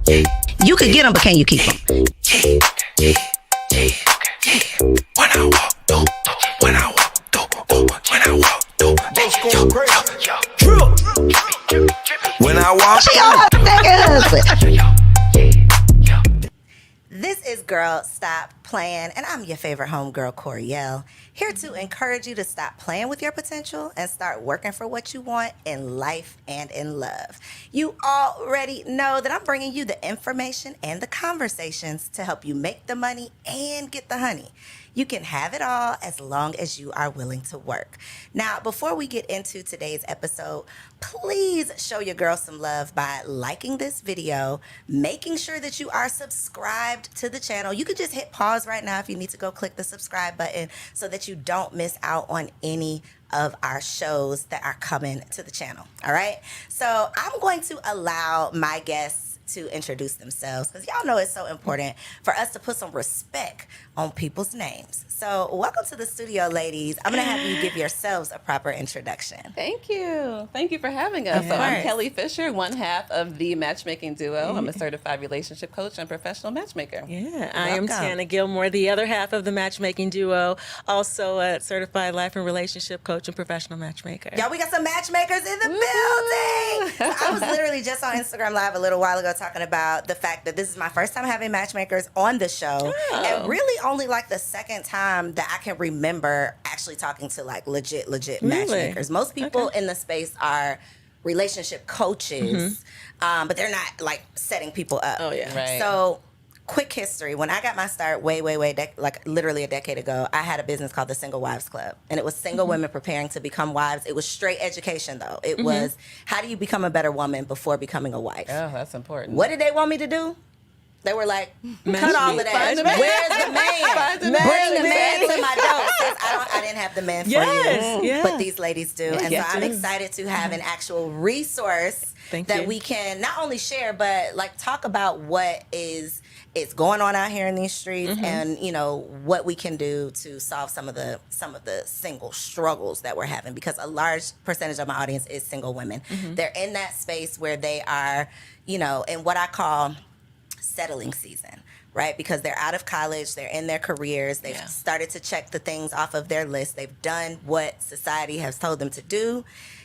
You could get them, but can you keep them? When I walk through, when I walk through, when I walk through, when I walk This is Girl Stop Playin, and I'm your favorite homegirl, Coriel, here to encourage you to stop playing with your potential and start working for what you want in life and in love. You already know that I'm bringing you the information and the conversations to help you make the money and get the honey. You can have it all as long as you are willing to work. Now, before we get into today's episode, please show your girl some love by liking this video, making sure that you are subscribed to the channel. You can just hit pause right now if you need to go click the subscribe button so that you don't miss out on any of our shows that are coming to the channel. All right. So I'm going to allow my guests to introduce themselves because y'all know it's so important for us to put some respect on people's names. So welcome to the studio, ladies. I'm going to have you give yourselves a proper introduction. Thank you. Thank you for having us. So I'm Kelly Fisher, one half of the Matchmaking Duo. I'm a certified relationship coach and professional matchmaker. Yeah, I am Tana Gilmore, the other half of the Matchmaking Duo, also a certified life and relationship coach and professional matchmaker. Y'all, we got some matchmakers in the building. So I was literally just on Instagram Live a little while ago talking about the fact that this is my first time having matchmakers on the show. And really only like the second time that I can remember actually talking to like legit matchmakers. Most people in the space are relationship coaches, but they're not like setting people up. Oh, yeah. Right. So quick history. When I got my start way, like literally a decade ago, I had a business called the Single Wives Club. And it was single women preparing to become wives. It was straight education, though. It was, how do you become a better woman before becoming a wife? Oh, that's important. What did they want me to do? They were like, cut all of that. Where's the man? Bring the man to my door. I didn't have the man for you, but these ladies do. And so I'm excited to have an actual resource that we can not only share, but like talk about what is going on out here in these streets, and you know what we can do to solve some of the single struggles that we're having, because a large percentage of my audience is single women. They're in that space where they are, you know, in what I call settling season, right? Because they're out of college, they're in their careers, they've started to check the things off of their list, they've done what society has told them to do,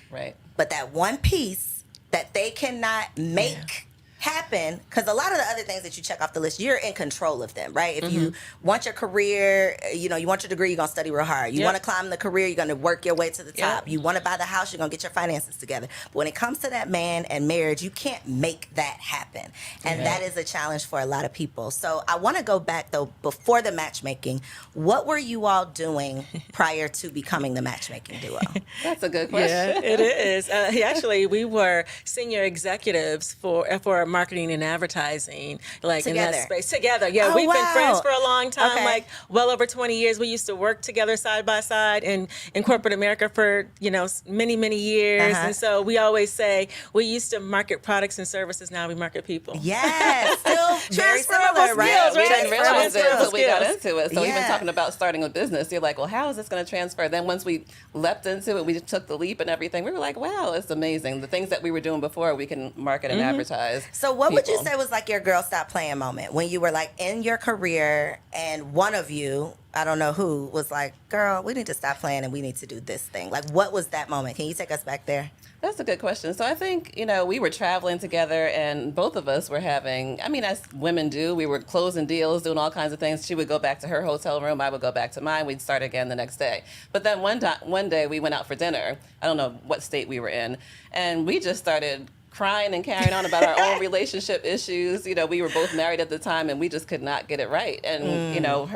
Right. but that one piece that they cannot make happen, because a lot of the other things that you check off the list, you're in control of them, right? If you want your career, you know, you want your degree, you're going to study real hard. You want to climb the career, you're going to work your way to the top. You want to buy the house, you're going to get your finances together. But when it comes to that man and marriage, you can't make that happen. And that is a challenge for a lot of people. So I want to go back, though, before the matchmaking. What were you all doing prior to becoming the Matchmaking Duo? That's a good question. Yeah, it is. Actually, we were senior executives for marketing and advertising, like Together. in that space. Together, yeah. Oh, We've been wow. friends for a long time, Okay. like well over 20 years. We used to work together side by side in corporate America for, you know, many years. And so we always say we used to market products and services. Now we market people. Yes, still very Transferable similar, right? skills, We right? didn't realize it until we got Skills. into it. So even Yeah. talking about starting a business, you're like, well, how is this going to transfer? Then once we leapt into it, we just took the leap and everything. We were like, wow, it's amazing. The things that we were doing before, we can market and advertise. So what would you people. say was like your Girl Stop Playin moment when you were like in your career and one of you, I don't know who, was like, girl, we need to stop playing and we need to do this thing? Like, what was that moment? Can you take us back there? That's a good question. So I think, you know, we were traveling together and both of us were having, I mean, as women do, we were closing deals, doing all kinds of things. She would go back to her hotel room. I would go back to mine. We'd start again the next day. But then one day we went out for dinner. I don't know what state we were in. And we just started crying and carrying on about our own relationship issues. You know, we were both married at the time and we just could not get it right. And, you know,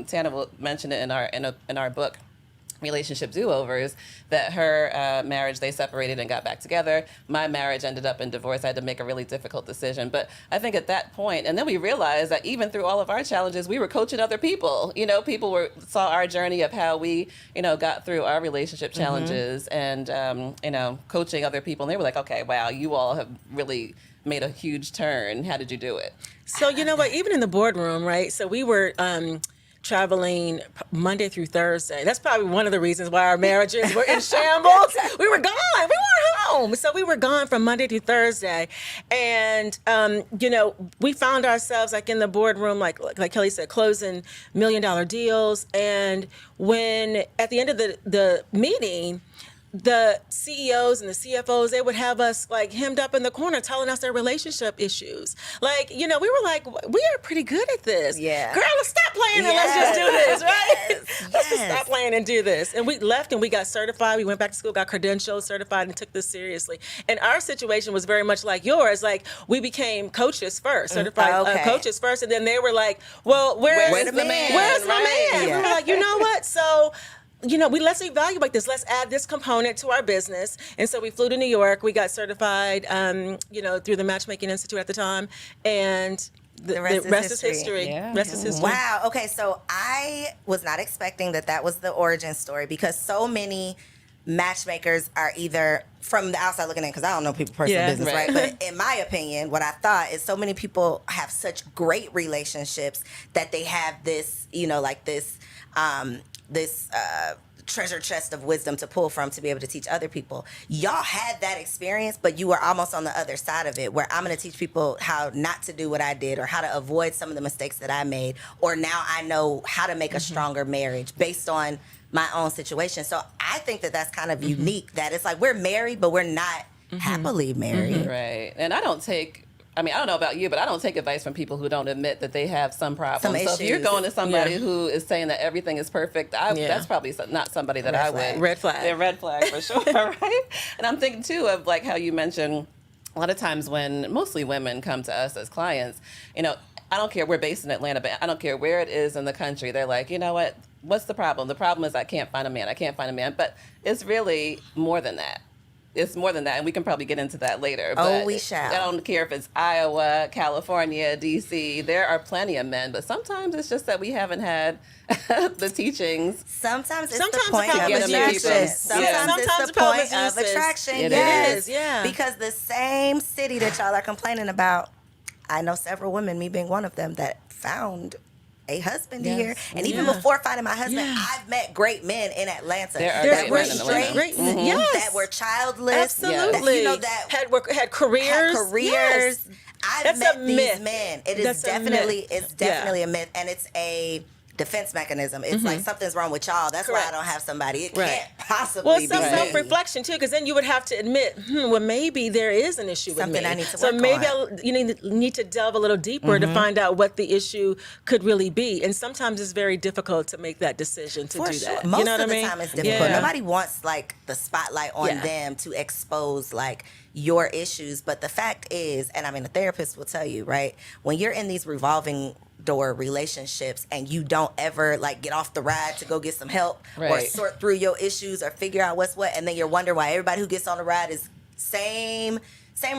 Tana will mention it in our book, Relationship Do-Overs, that her marriage, they separated and got back together. My marriage ended up in divorce. I had to make a really difficult decision. But I think at that point, and then we realized that even through all of our challenges, we were coaching other people. You know, people saw our journey of how we, you know, got through our relationship challenges and, you know, coaching other people. And they were like, okay, wow, you all have really made a huge turn. How did you do it? So, you know what, even in the boardroom, right? So we were traveling Monday through Thursday. That's probably one of the reasons why our marriages were in shambles. We were gone. We weren't home. So we were gone from Monday through Thursday. And, we found ourselves like in the boardroom, like Kelly said, closing $1 million deals. And when at the end of the meeting, the CEOs and the CFOs, they would have us like hemmed up in the corner telling us their relationship issues. Like, we were like, we are pretty good at this. Yeah. Girl, let's stop playing and let's just do this, right? Yes. Let's just stop playing and do this. And we left and we got certified. We went back to school, got credentialed, certified, and took this seriously. And our situation was very much like yours. Like, we became coaches first, certified coaches first. And then they were like, well, where's the man? Where's my Right? man? Yeah. We were like, you know what? So, let's evaluate this. Let's add this component to our business. And so we flew to New York. We got certified, through the Matchmaking Institute at the time. And the rest is history. Yeah. Rest is history. Wow. Okay, so I was not expecting that was the origin story, because so many matchmakers are either from the outside looking in, because I don't know people's personal business, right? But in my opinion, what I thought is so many people have such great relationships that they have this, this treasure chest of wisdom to pull from to be able to teach other people. Y'all had that experience, but you were almost on the other side of it, where I'm going to teach people how not to do what I did, or how to avoid some of the mistakes that I made, or now I know how to make a stronger marriage based on my own situation. So I think that's kind of unique, that it's like we're married, but we're not happily married. Right. And I don't know about you, but I don't take advice from people who don't admit that they have some problems. So if you're going to somebody who is saying that everything is perfect, that's probably not somebody that I would. Red flag. Yeah, red flag for sure, right? And I'm thinking, too, of like how you mentioned a lot of times when mostly women come to us as clients, I don't care, we're based in Atlanta, but I don't care where it is in the country. They're like, you know what? What's the problem? The problem is I can't find a man. But it's really more than that. It's more than that, and we can probably get into that later. Oh, we shall. I don't care if it's Iowa, California, D.C. There are plenty of men, but sometimes it's just that we haven't had the teachings. Sometimes it's Sometimes the point the of problem is attraction. usage. Sometimes it's Sometimes the the problem point is of usage. attraction. It Yes. is, yeah. Because the same city that y'all are complaining about, I know several women, me being one of them, that found a husband here. And even before finding my husband, I've met great men in Atlanta There are that great were men in Atlanta. straight, Great men. Yes. that were childless, Absolutely. that had careers. had careers. Yes. I've That's met a these myth. men. It is That's a definitely, myth. it's definitely a myth, and it's a defense mechanism. It's like something's wrong with y'all. That's why I Correct. don't have somebody. It Right. can't possibly Well, be some me. self-reflection too, because then you would have to admit, well, maybe there is an issue Something with me. I need to so work maybe on. you need to delve a little deeper to find out what the issue could really be. And sometimes it's very difficult to make that decision to For do sure. that. Most you know of what the I mean? time it's difficult. Yeah. Nobody wants like the spotlight on them to expose like your issues. But the fact is, and I mean, a therapist will tell you, right? When you're in these revolving door relationships and you don't ever like get off the ride to go get some help or Right. sort through your issues or figure out what's what, and then you're wondering why everybody who gets on the ride is same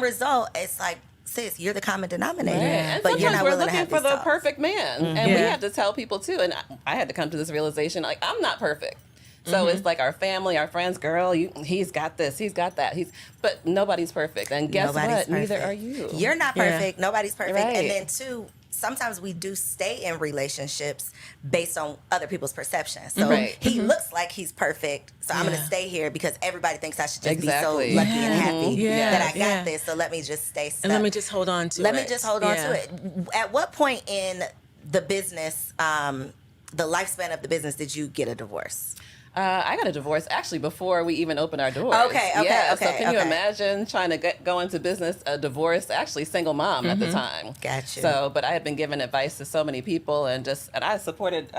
result. It's like, sis, you're the common denominator, And but you're sometimes not we're willing to looking have for these the talks. perfect man. And we Yeah. have to tell people too. And I had to come to this realization, like, I'm not perfect. So it's like our family, our friends, girl, he's got this, he's got that. But nobody's perfect. And guess Nobody's what? Neither perfect. are you. You're not Yeah. perfect. Nobody's perfect. Right. And then two, sometimes we do stay in relationships based on other people's perceptions. So Right. he looks like he's perfect, so I'm going to Yeah. stay here because everybody thinks I should just Exactly. be so lucky and happy Yeah. that I got Yeah. this. So let me just stay stuck. And let me just hold on to it. Let me just hold on Yeah. to it. At what point in the business, the lifespan of the business, did you get a divorce? I got a divorce actually before we even opened our doors. Okay. So can you okay. imagine trying to go into business, a divorce, actually single mom at the time. Gotcha. So, but I had been giving advice to so many people and I supported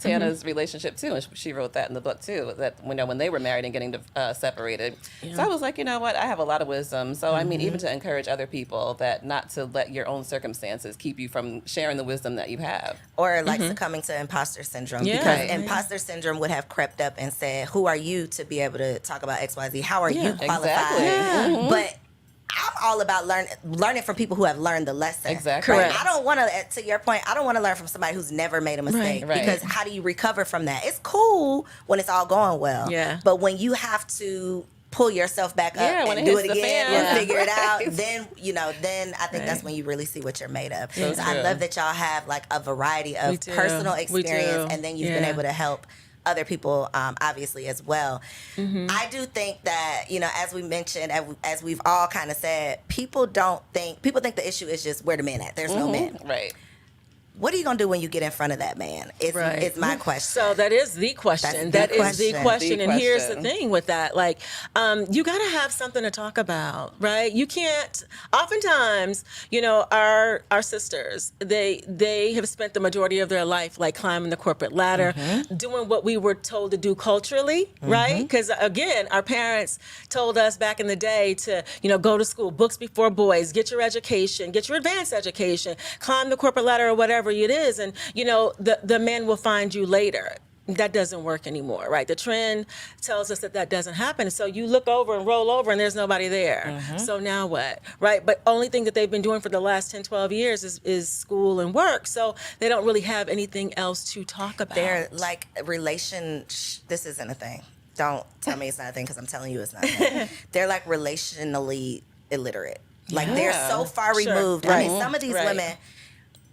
Tana's relationship too. And she wrote that in the book too, that when they were married and getting separated. So I was like, you know what? I have a lot of wisdom. So, I mean, even to encourage other people that not to let your own circumstances keep you from sharing the wisdom that you have. Or like succumbing to imposter syndrome, Yeah. because Right. imposter syndrome would have crept up and said, who are you to be able to talk about XYZ? How are you qualified? Exactly. Yeah. But I'm all about learning from people who have learned the lesson. Exactly. Right? Correct. I don't want to your point, I don't want to learn from somebody who's never made a mistake. Right. Because how do you recover from that? It's cool when it's all going well. Yeah. But when you have to pull yourself back up Yeah, when and it do hits it the again fan. and figure it out, Right. then I think that's when you really see what you're made of. So So I true. love that y'all have like a variety We of do. personal We experience, do. and then you've been Yeah. able to help other people, obviously, as well. I do think that, as we mentioned, as we've all kind of said, people think the issue is just where the men at. There's no men. Right. What are you going to do when you get in front of that man? It's my question. So that is the question. That's the That is the question. question. The And here's the question. thing with that. Like, you got to have something to talk about, right? You can't, oftentimes, our sisters, they have spent the majority of their life like climbing the corporate ladder, doing what we were told to do culturally, right? Because again, our parents told us back in the day to, go to school, books before boys, get your education, get your advanced education, climb the corporate ladder or whatever it is, and the man will find you later. That doesn't work anymore, right? The trend tells us that doesn't happen. So you look over and roll over and there's nobody there. So now what, right? But only thing that they've been doing for the last 10, 12 years is school and work. So they don't really have anything else to talk about. They're like this isn't a thing. Don't tell me it's not a thing, because I'm telling you it's not a thing. They're like relationally illiterate. Like they're so far removed. I mean, some of these women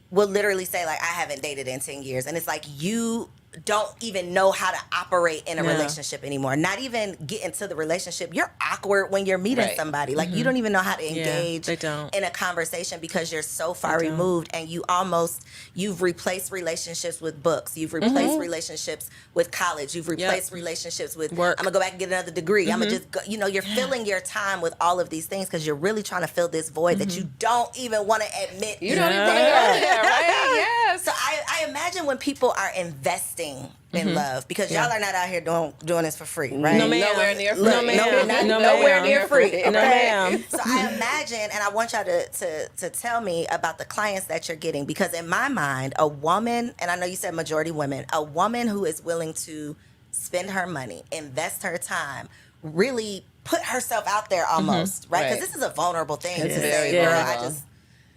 will literally say, like, I haven't dated in 10 years. And it's like, you don't even know how to operate in a relationship anymore. Not even get into the relationship. You're awkward when you're meeting somebody. Like, you don't even know how to engage in a conversation because you're so far removed, and you've replaced relationships with books. You've replaced relationships with college. You've replaced relationships with work. I'm going to go back and get another degree. I'm going to just go, you're filling your time with all of these things because you're really trying to fill this void that you don't even want to admit. You don't even want to go there, right? Yes. So I imagine when people are investing in love, because y'all are not out here doing this for free, right? No, ma'am. Nowhere near free. No, ma'am. Nowhere near free. free. Okay? No, ma'am. So I imagine, and I want y'all to tell me about the clients that you're getting, because in my mind, a woman, and I know you said majority women, a woman who is willing to spend her money, invest her time, really put herself out there almost, right? Because this is a vulnerable thing. It's to very say, girl, vulnerable.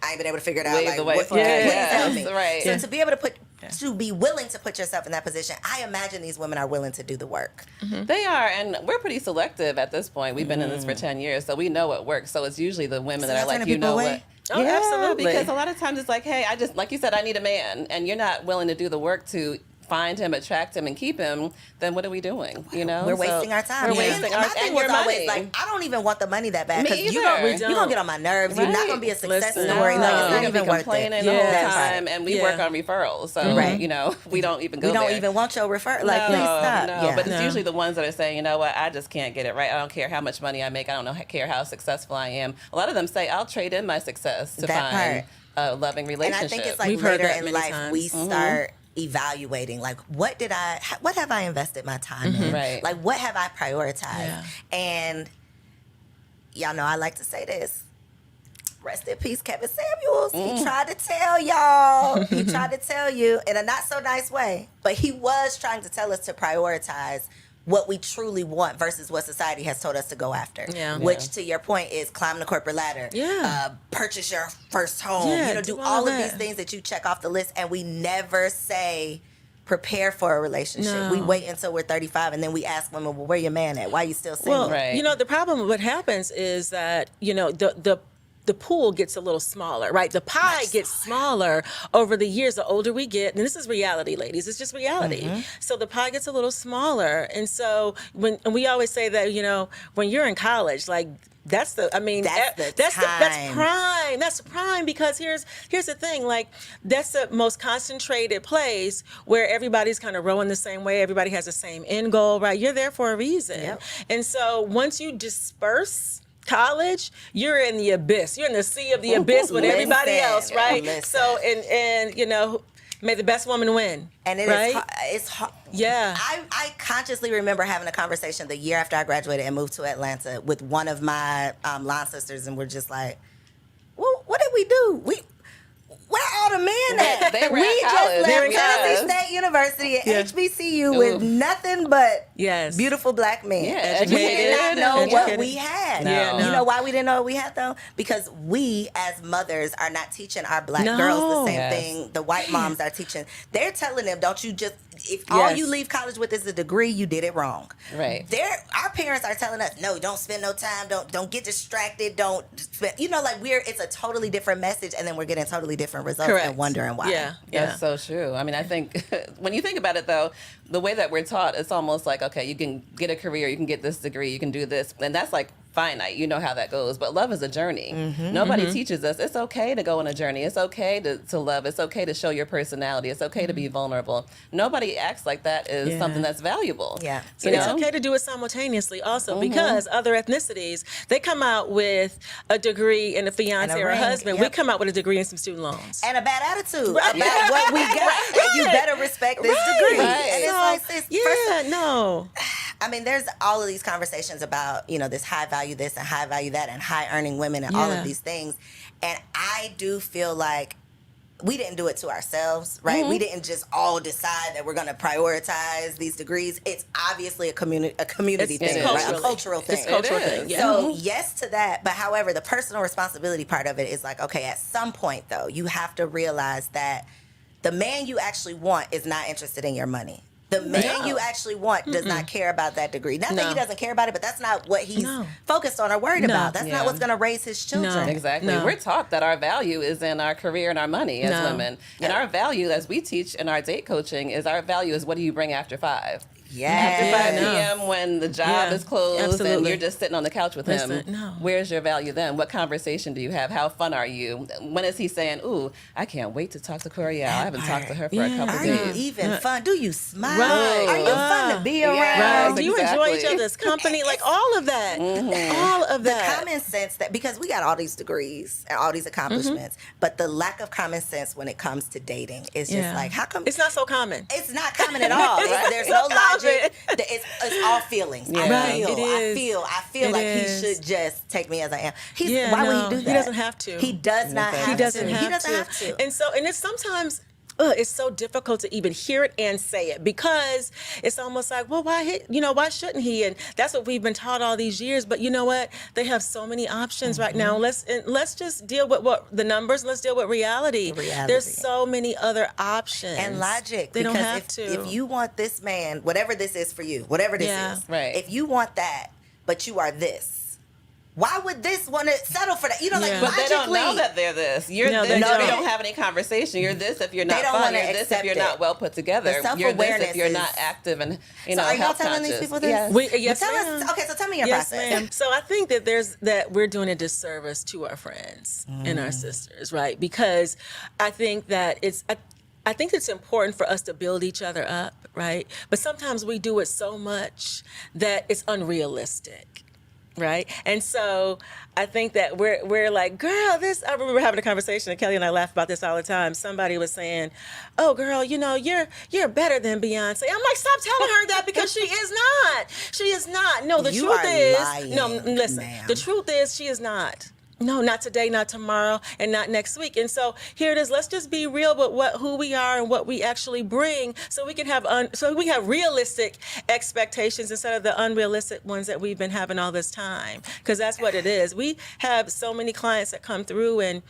I ain't been able to figure it out. Wave Like, the white what, flag. please Yes, help me. right. So to be able to be willing to put yourself in that position, I imagine these women are willing to do the work. They are, and we're pretty selective at this point. We've been in this for 10 years, so we know what works. So it's usually the women that are like, turning people away? what. Oh, absolutely. Because a lot of times it's like, hey, I just, like you said, I need a man, and you're not willing to do the work to find him, attract him, and keep him, then what are we doing? We're wasting our time. We're wasting our my time. thing And was your always money. like, I don't even want the money that bad, Me because you're either. going to get on my nerves. You're not Right. going to be a success Listen, story. No, Like, it's you're not gonna even be worth it. complaining the whole Yeah. time, and we Yeah. work on referrals. So, we don't even go We don't there. even want your referral. Like, please stop. No, Yeah. but it's usually the ones that are saying, you know what, I just can't get it right. I don't care how much money I make. I don't care how successful I am. A lot of them say, I'll trade in my success to That find a loving And relationship. I think it's like We've heard later that in many life times. we start evaluating, like, what have I invested my time in? Right. Like, what have I prioritized? Yeah. And y'all know I like to say this. Rest in peace, Kevin Samuels. He tried to tell y'all. He tried to tell you in a not so nice way, but he was trying to tell us to prioritize what we truly want versus what society has told us to go after. Yeah. Which, to your point, is climb the corporate ladder. Yeah. Purchase your first home. Yeah, do do all all of that. these things that you check off the list, and we never say prepare for a relationship. No. We wait until we're 35, and then we ask women, well, where your man at? Why you still single? Well, Right. the problem, what happens is that, the pool gets a little smaller, right? The pie gets smaller over the years. The older we get, and this is reality, ladies. It's just reality. So the pie gets a little smaller, and so and we always say that when you're in college, like. That's prime. That's prime, because here's the thing. Like, that's the most concentrated place where everybody's kind of rowing the same way. Everybody has the same end goal, right? You're there for a reason. Yep. And so once you disperse college, you're in the abyss. You're in the sea of the abyss with everybody Listen, else, right? listen. So and may the best woman win. And right? it's hard. Yeah. I consciously remember having a conversation the year after I graduated and moved to Atlanta with one of my line sisters, and we're just like, well, what did we do? Where all the men at? They were we at just college. left They were at Tennessee college. State University at Yeah. HBCU with nothing but Yes. Beautiful black men. Yeah, We did not educated. know what Educated. we had. Yeah, no. You know why we didn't know what we had, though? Because we, as mothers, are not teaching our black No. girls the same Yes. thing the white moms are teaching. They're telling them, don't you just, if all Yes. you leave college with is a degree, you did it wrong. Right. Our parents are telling us, no, don't spend no time, don't get distracted, don't spend, it's a totally different message, and then we're getting totally different results Correct. and wondering why. Yeah. That's so true. I mean, I think when you think about it, though, the way that we're taught, it's almost like, okay, you can get a career, you can get this degree, you can do this, and that's like finite. You know how that goes. But love is a journey. Nobody teaches us it's okay to go on a journey. It's okay to love. It's okay to show your personality. It's okay to be vulnerable. Nobody acts like that is Yeah. something that's valuable. Yeah. So You it's know? okay to do it simultaneously also because other ethnicities, they come out with a degree and a fiance And a or a ring, husband. We yep. come out with a degree and some student loans. And a bad attitude Right. about what we got. And you better respect this degree. Right. And it's So, like, sis, yeah, no. I mean, there's all of these conversations about, this high value this and high value that and high earning women and all Yeah. of these things. And I do feel like we didn't do it to ourselves, right? We didn't just all decide that we're going to prioritize these degrees. It's obviously a community It's thing, right? A culturally. cultural thing. It's a cultural It thing. is. Yeah. So yes to that, but however, the personal responsibility part of it is like, okay, at some point though, you have to realize that the man you actually want is not interested in your money. The man you actually want does not care about that degree. Not that No. he doesn't care about it, but that's not what he's No. focused on or worried No. about. That's Yeah. not what's going to raise his children. Exactly. No. We're taught that our value is in our career and our money as No. women. And our value, as we teach in our date coaching, is our value is what do you bring after 5? After Yeah. 5 no. p.m. when the job Yeah, is closed and absolutely. you're just sitting on the couch with him. Listen, no. Where's your value then? What conversation do you have? How fun are you? When is he saying, ooh, I can't wait to talk to Coriel. I haven't talked to her for a Yeah. couple Are you days. even fun? Do you smile? Right. Are you fun to be around? Yes, Do you enjoy each exactly. other's company? Like all of that. All of that. Common sense that because we got all these degrees and all these accomplishments, but the lack of common sense when it comes to dating is just like, how come It's not so common. it's not common at all? There's no logic. It's all feelings. Yeah. I Right, feel. it is. I feel It like is. he should just take me as I am. Yeah, why would no, he do that? he doesn't have to. He does not have He doesn't to. have He doesn't to. have to. And it's sometimes it's so difficult to even hear it and say it because it's almost like, well, why shouldn't he? And that's what we've been taught all these years. But you know what? They have so many options right now. Let's just deal with what the numbers. Let's deal with reality. Reality. There's so many other options And logic. They don't because have to. If you want this man, whatever this is for you, whatever this Yeah. is, Right. if you want that, but you are this, why would this want to settle for that? Yeah. Like But they don't know logically- that they're this. You're No, this they if don't. you don't have any conversation. You're this if you're not don't fun. wanna You're this if accept you're it. not well put together. The You're this self-awareness if you're not is- active and So are y'all health telling conscious. these people this? Yes. Yes, Well, tell ma'am. us. Okay, so tell me your Yes, process. ma'am. So I think that we're doing a disservice to our friends and our sisters, right? Because I think that I think it's important for us to build each other up, right? But sometimes we do it so much that it's unrealistic. Right. And so I think that we're like, girl, I remember having a conversation, and Kelly and I laugh about this all the time. Somebody was saying, oh, girl, you're better than Beyonce. I'm like, stop telling her that because she is not. She is not. No, the You truth are is, lying, no, listen, ma'am. the truth is she is not. No, not today, not tomorrow, and not next week. And so here it is. Let's just be real with who we are and what we actually bring, so we can have realistic expectations instead of the unrealistic ones that we've been having all this time. Because that's what it is. We have so many clients that come through and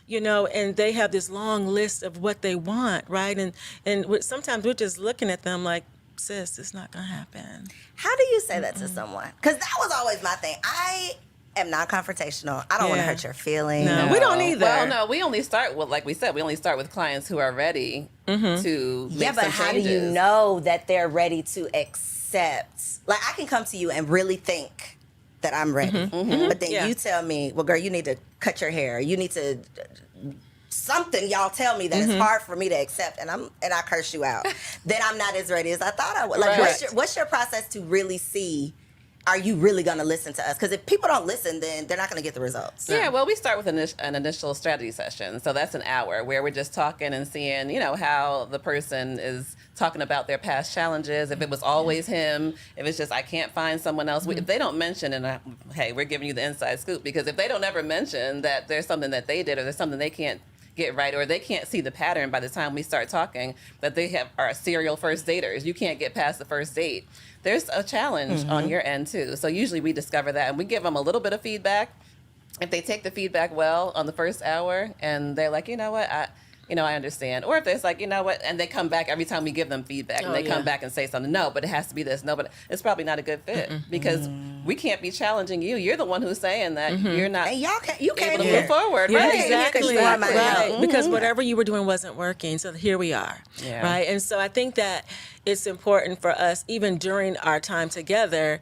they have this long list of what they want, right? And sometimes we're just looking at them like, sis, it's not gonna happen. How do you say that to someone? Because that was always my thing. I am not confrontational. I don't want to Yeah. hurt your feelings. No. We don't either. Well, no, we only start with, like we said, we only start with clients who are ready to make Yeah, but some how changes. do you know that they're ready to accept? Like, I can come to you and really think that I'm ready, but then Yeah. you tell me, well, girl, you need to cut your hair. You need to something. Y'all tell me that it's hard for me to accept, and I curse you out. Then I'm not as ready as I thought I would. Like, Right. what's your process to really see? Are you really going to listen to us? Because if people don't listen, then they're not going to get the results. Yeah, well, we start with an initial strategy session. So that's an hour where we're just talking and seeing, how the person is talking about their past challenges. If it was always him, if it's just, I can't find someone else. If they don't mention, and hey, we're giving you the inside scoop, because if they don't ever mention that there's something that they did or there's something they can't get right, or they can't see the pattern by the time we start talking that they are serial first daters. You can't get past the first date. There's a challenge on your end too. So usually we discover that and we give them a little bit of feedback. If they take the feedback well on the first hour and they're like, you know what, I understand. Or if there's like, you know what, and they come back every time we give them feedback and they come back and say something, no, but it has to be this, no, but it's probably not a good fit because we can't be challenging you. You're the one who's saying that you're not And you can't able to move forward. Yeah, Right. exactly. Exactly. Right. Because whatever you were doing wasn't working. So here we are. Yeah. Right. And so I think that it's important for us, even during our time together,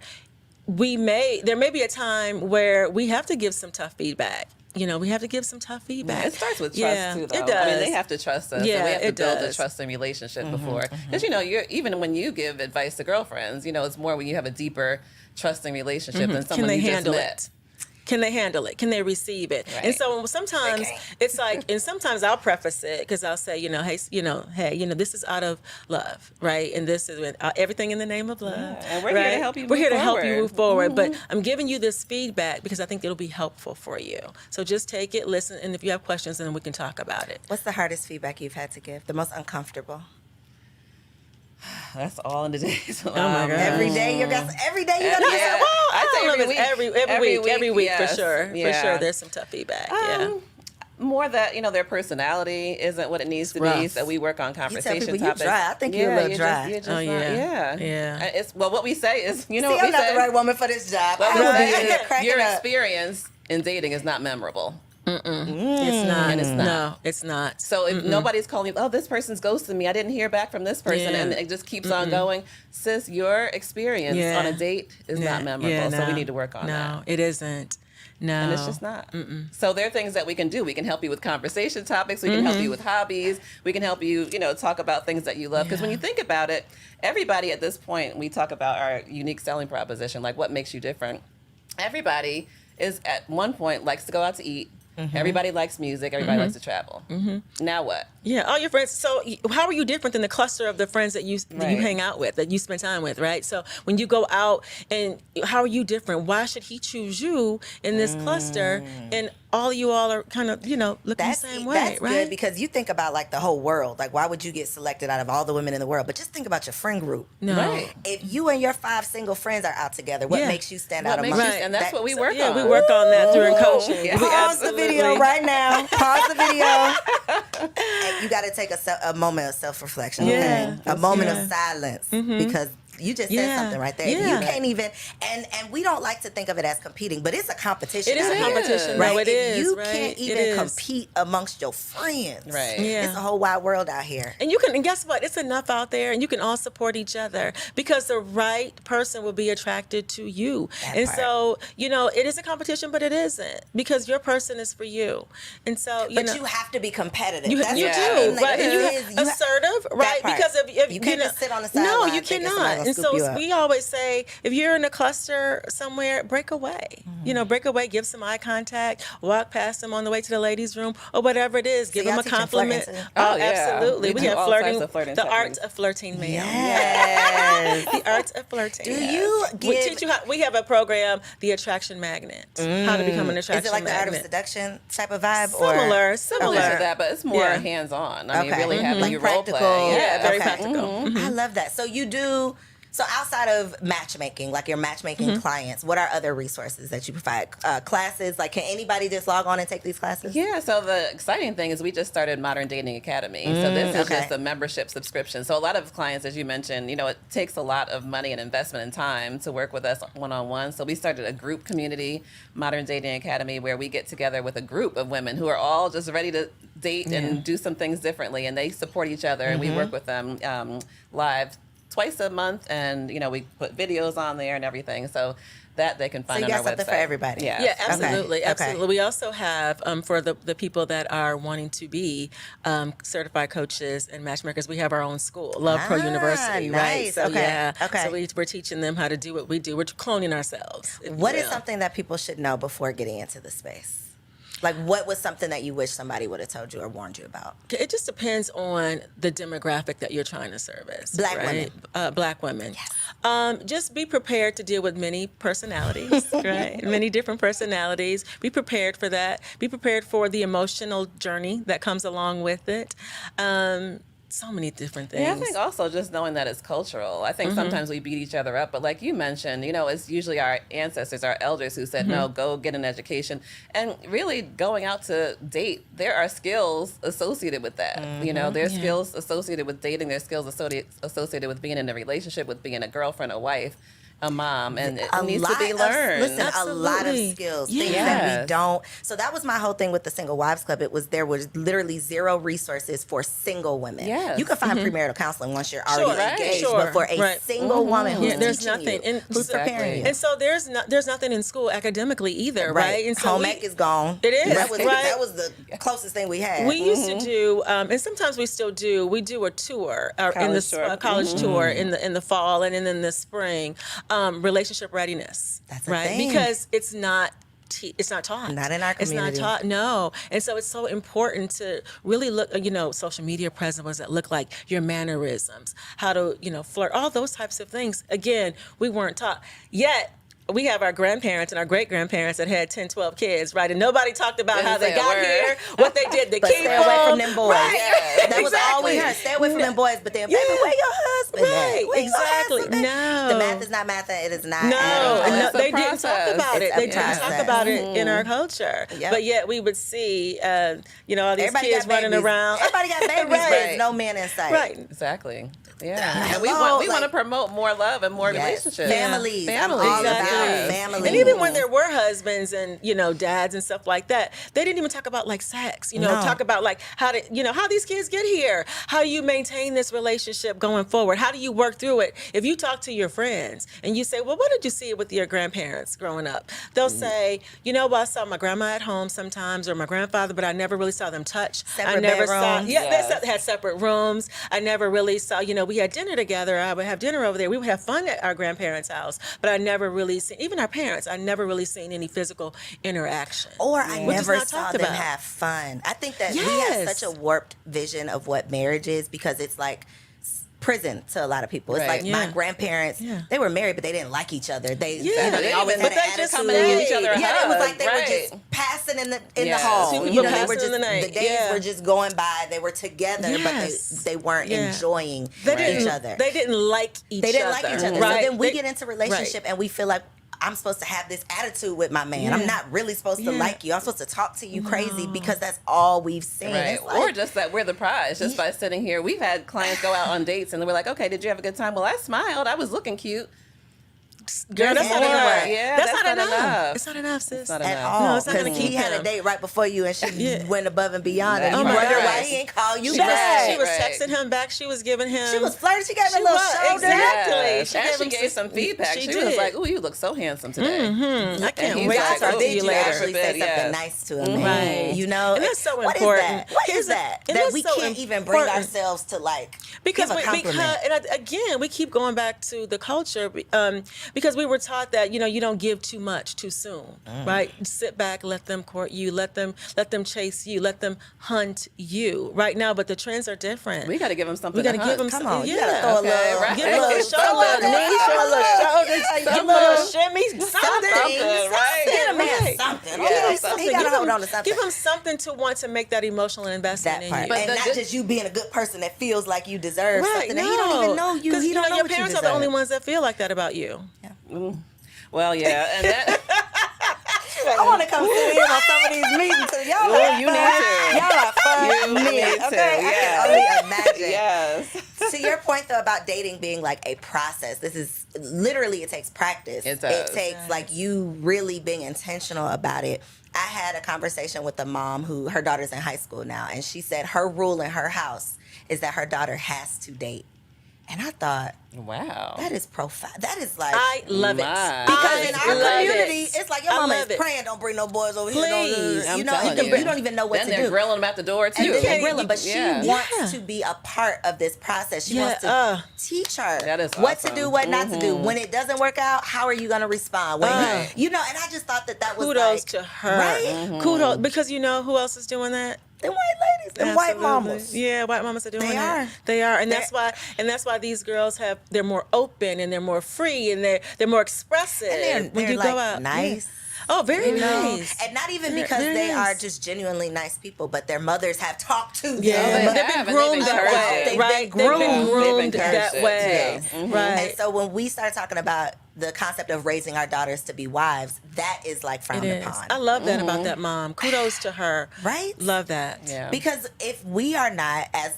there may be a time where we have to give some tough feedback. We have to give some tough feedback. It starts with trust too, though. It does. I mean, they have to trust us. Yeah, and we have to it build a does. trusting relationship before. Because you're even when you give advice to girlfriends, it's more when you have a deeper trusting relationship than someone Can they you just handle met. it? Can they handle it? Can they receive it? Right. And so sometimes it's like, and sometimes I'll preface it because I'll say, hey, this is out of love, right? And this is everything in the name of love. Yeah, and we're here to help you We're move here to help you forward. move forward, but I'm giving you this feedback because I think it'll be helpful for you. So just take it, listen, and if you have questions, then we can talk about it. What's the hardest feedback you've had to give? The most uncomfortable? That's all in the days. Oh my God. Every day you got to Yeah. I'd say every week. Every week yes. for sure. Yeah. For sure, there's some tough feedback. More that their personality isn't what it needs to be, rough. so we work on You tell conversation people you topics. dry. I think you're a little dry. You're just Oh, not, yeah. yeah. It's what we say is See, what we I'm not say. the right woman for this job. What I we would say be in is here cracking your up. experience in dating is not memorable. It's not. And it's not. No, it's not. So if nobody's calling you, oh, this person's ghosted me, I didn't hear back from this person, Yeah. and it just keeps on going. Sis, your experience on a date is not memorable, so we need to work on that. No, it isn't. No. And it's just not. So there are things that we can do. We can help you with conversation topics. We can help you with hobbies. We can help you, talk about things that you love. Because when you think about it, everybody at this point, we talk about our unique selling proposition, like what makes you different. Everybody is at one point likes to go out to eat. Everybody likes music. Everybody likes to travel. Now what? Yeah, all your friends. So how are you different than the cluster of the friends that you Right. hang out with, that you spend time with, right? So when you go out, and how are you different? Why should he choose you in this cluster? And all are kind of, looking the same way, that's right? good because you think about like the whole world. Like, why would you get selected out of all the women in the world? But just think about your friend group. No. Right. If you and your 5 single friends are out together, what Yeah. makes you stand What out makes amongst you, and that's what we work Yeah, on. we work on that during coaching. Yeah. We Pause the absolutely- video right now. Pause the video. And you got to take a moment of self-reflection, Yeah. okay? A moment Yeah. of silence because you just said Yeah. something right there. Yeah. You can't even, and we don't like to think of it as competing, but it's a competition. It is out a here, competition. right? No, it If is, you right? can't It even is. compete amongst your friends. Right. Yeah. It's a whole wide world out here. And guess what? It's enough out there, and you can all support each other because the right person will be attracted to you. That And part. so, it is a competition, but it isn't because your person is for you. And so, But you have to be competitive. You That's do, what I mean. Like, right? And there you is- have assertive, right? part. Because if You can't just sit on the no, sideline you thinking somebody cannot. gonna And scoop so you up. we always say, if you're in a cluster somewhere, break away. Break away, give some eye contact, walk past them on the way to the ladies' room, or whatever it is. Give y'all them a teaching compliment. flirting too? Oh, yeah. Absolutely. We We do have all flirting, types of flirting the art techniques. of flirting, ma'am. Yes. The art of flirting. Do you We give? teach you how. We have a program, the Attraction Magnet. How to become an attraction Is it like the art of magnet. seduction type of vibe? Similar, Or? Similar to that, but it's more Yeah. hands-on. I mean, Okay. really having Like you role practical. play. Yeah, very Okay. practical. I love that. So you do. So outside of matchmaking, like your matchmaking clients, what are other resources that you provide? Classes? Like, can anybody just log on and take these classes? Yeah, so the exciting thing is we just started Modern Dating Academy. So this is okay. just a membership subscription. So a lot of clients, as you mentioned, it takes a lot of money and investment and time to work with us one-on-one. So we started a group community, Modern Dating Academy, where we get together with a group of women who are all just ready to date and do some things differently. And they support each other and we work with them live twice a month, and we put videos on there and everything, so that they can find you on got our something website for everybody. Yeah, Yeah, absolutely, Okay. absolutely. We also have for the people that are wanting to be certified coaches and matchmakers. We have our own school, Love Pro University, right? nice. So Okay. yeah, Okay. so we're teaching them how to do what we do. We're cloning ourselves. if you What is will. something that people should know before getting into the space? Like, what was something that you wish somebody would have told you or warned you about? It just depends on the demographic that you're trying to service. Black right? women. Black women. Yes. Just be prepared to deal with many personalities, right? Many different personalities. Be prepared for that. Be prepared for the emotional journey that comes along with it. So many different things. Yeah, I think also just knowing that it's cultural. I think sometimes we beat each other up, but like you mentioned, it's usually our ancestors, our elders who said, no, go get an education. And really going out to date, there are skills associated with that. There's skills associated with dating, there's skills associated with being in a relationship, with being a girlfriend, a wife, a mom, and it needs to be learned. A lot of skills, things that we don't. So that was my whole thing with the Single Wives Club. There was literally zero resources for single women. Yes. You can find premarital counseling once you're already engaged, but for a single woman who's there's teaching nothing, you, who's preparing you. And so there's nothing in school academically either, right? And so home ec is gone. It is. That was right? That was the closest thing we had. We used to do, and sometimes we still do. We do a tour in the college tour in the fall and then in the spring. Relationship readiness. That's a right thing. Because it's not taught. Not in our community. It's not taught, no. And so it's so important to really look, social media presence, what does that look like? Your mannerisms, how to, flirt, all those types of things. Again, we weren't taught. Yet, we have our grandparents and our great-grandparents that had 10, 12 kids, right? And nobody talked about how they got here, what they did to keep stay away from them boys. Right. Yes. That was all we heard. Stay away from them boys, but then, baby, where your husband at? Right, Where your exactly. husband at? No. The math is not math. It is not. No, they didn't talk process. about it. It's a They didn't talk process. about it in our culture. Yep. But yet we would see, all these Everybody kids got running babies. around. Everybody got babies, Right. but there's no man in sight. Right. Exactly. Yeah. And we Hello, want to promote more love and more Yes. relationships. Families. I'm Families. all about Exactly. families. And even when there were husbands and, dads and stuff like that, they didn't even talk about like sex, No. talk about like how these kids get here. How do you maintain this relationship going forward? How do you work through it? If you talk to your friends and you say, well, what did you see with your grandparents growing up? They'll say, well, I saw my grandma at home sometimes or my grandfather, but I never really saw them touch. Separate I never saw, bedrooms. they had separate rooms. I never really saw, we had dinner together. I would have dinner over there. We would have fun at our grandparents' house, but I never really seen, even our parents, I never really seen any physical interaction. Or I Which is never not saw talked them about. have fun. I think that we have Yes. such a warped vision of what marriage is because it's like prison to a lot of people. It's Right. like my grandparents, Yeah. they were married, but they didn't like each other. They They always even- had but an they just attitude. coming to give each other a Yeah, it was hug, like they were right. just passing in the Yes. hall. Two They people were passing just in the night. the days Yeah. were just going by. They were together, but Yes. they weren't Yeah. enjoying They each didn't, other. They didn't like each other. They didn't like each other. Right. So then we They- get into relationship and we feel like I'm supposed to have this attitude with my man. I'm not really supposed to like you. I'm supposed to talk to you crazy because that's all we've seen. Right. It's like, Or just that we're the prize just by sitting here. We've had clients go out on dates and we're like, okay, did you have a good time? Well, I smiled. I was looking cute. Girl, that's not more. enough. Yeah, that's that's not not enough. enough. It's not enough, sis. not at enough. all. No, it's not gonna Because keep he had a him. date right before you and she went above and beyond and Oh you my wonder God. why he ain't call you She back. was Right. texting him back. She was giving him. She was flirting. She gave him She a little was, shoulder. exactly. Yes. She And gave she him gave some feedback. she She was did. like, "Ooh, you look so handsome today." I can't he's wait like, to talk "Oh, to Did you you later. actually say something Yes. nice to him? Right. You know, And that's so what important. Is that? What Here's is that? and That that's we so can't even bring important. ourselves to like Because give a compliment. again, we keep going back to the culture because we were taught that you don't give too much too soon, right? Sit back, let them court you, let them chase you, let them hunt you. Right now, but the trends are different. We got to give him something. We got to to give hunt. them Come on, something. you gotta throw a Yeah. little, right. Give a little throw show, a little little- knee, show a little shoulders, Yeah, give a you little know. shimmy, something. right? Get a man Right. something. Yeah, Okay, something. he gotta Give hold him- on to something. Give him something to want to make that emotional investment That in part, you. But and the not good- just you being a good person that feels like you deserve Right, something. And he don't even know you. 'Cause, He don't know your what you parents deserve. are the only ones that feel like that about you. Well, yeah, and that. I want to come sit in on some of these meetings because y'all are you fun. need to. Y'all are fun You men. need to, Okay, yeah. I can only imagine. Yes. To your point though about dating being like a process, this is literally it takes practice. It does. It takes like you really being intentional about it. I had a conversation with a mom who her daughter's in high school now, and she said her rule in her house is that her daughter has to date. And I thought, Wow. that is profound. That is like, I love it. My. because in I our love community, it. it's like your I mama love is it. praying, don't bring no boys over here. Please. I'm You know, telling and you. you don't even know what then to they're do. grilling them at the door too. And then can't- grilling, but she Yeah. wants to be a part of this process. She wants to teach her That is what to awesome. do, what not to do. When it doesn't work out, how are you going to respond? When Right. you know, and I just thought that was Kudos like, to her. right? Kudos, because you know who else is doing that? Them white ladies, them white Absolutely. mamas. Yeah, white mamas are doing They that. are. They are, and that's why these girls they're more open and they're more free and they're more expressive. And when they're you like go out, nice. Yeah. Oh, very You know, nice. and not even Very- because very they nice. are just genuinely nice people, but their mothers have talked to them. Yeah, they they've have, been and they've groomed that encouraged way, it. They've right? been groomed. They've been groomed They've that encouraged way, it, too. right? And so when we start talking about the concept of raising our daughters to be wives, that is like It frowned is. upon. I love that about that mom. Kudos to her. Right? Love that. Yeah. Because if we are not, as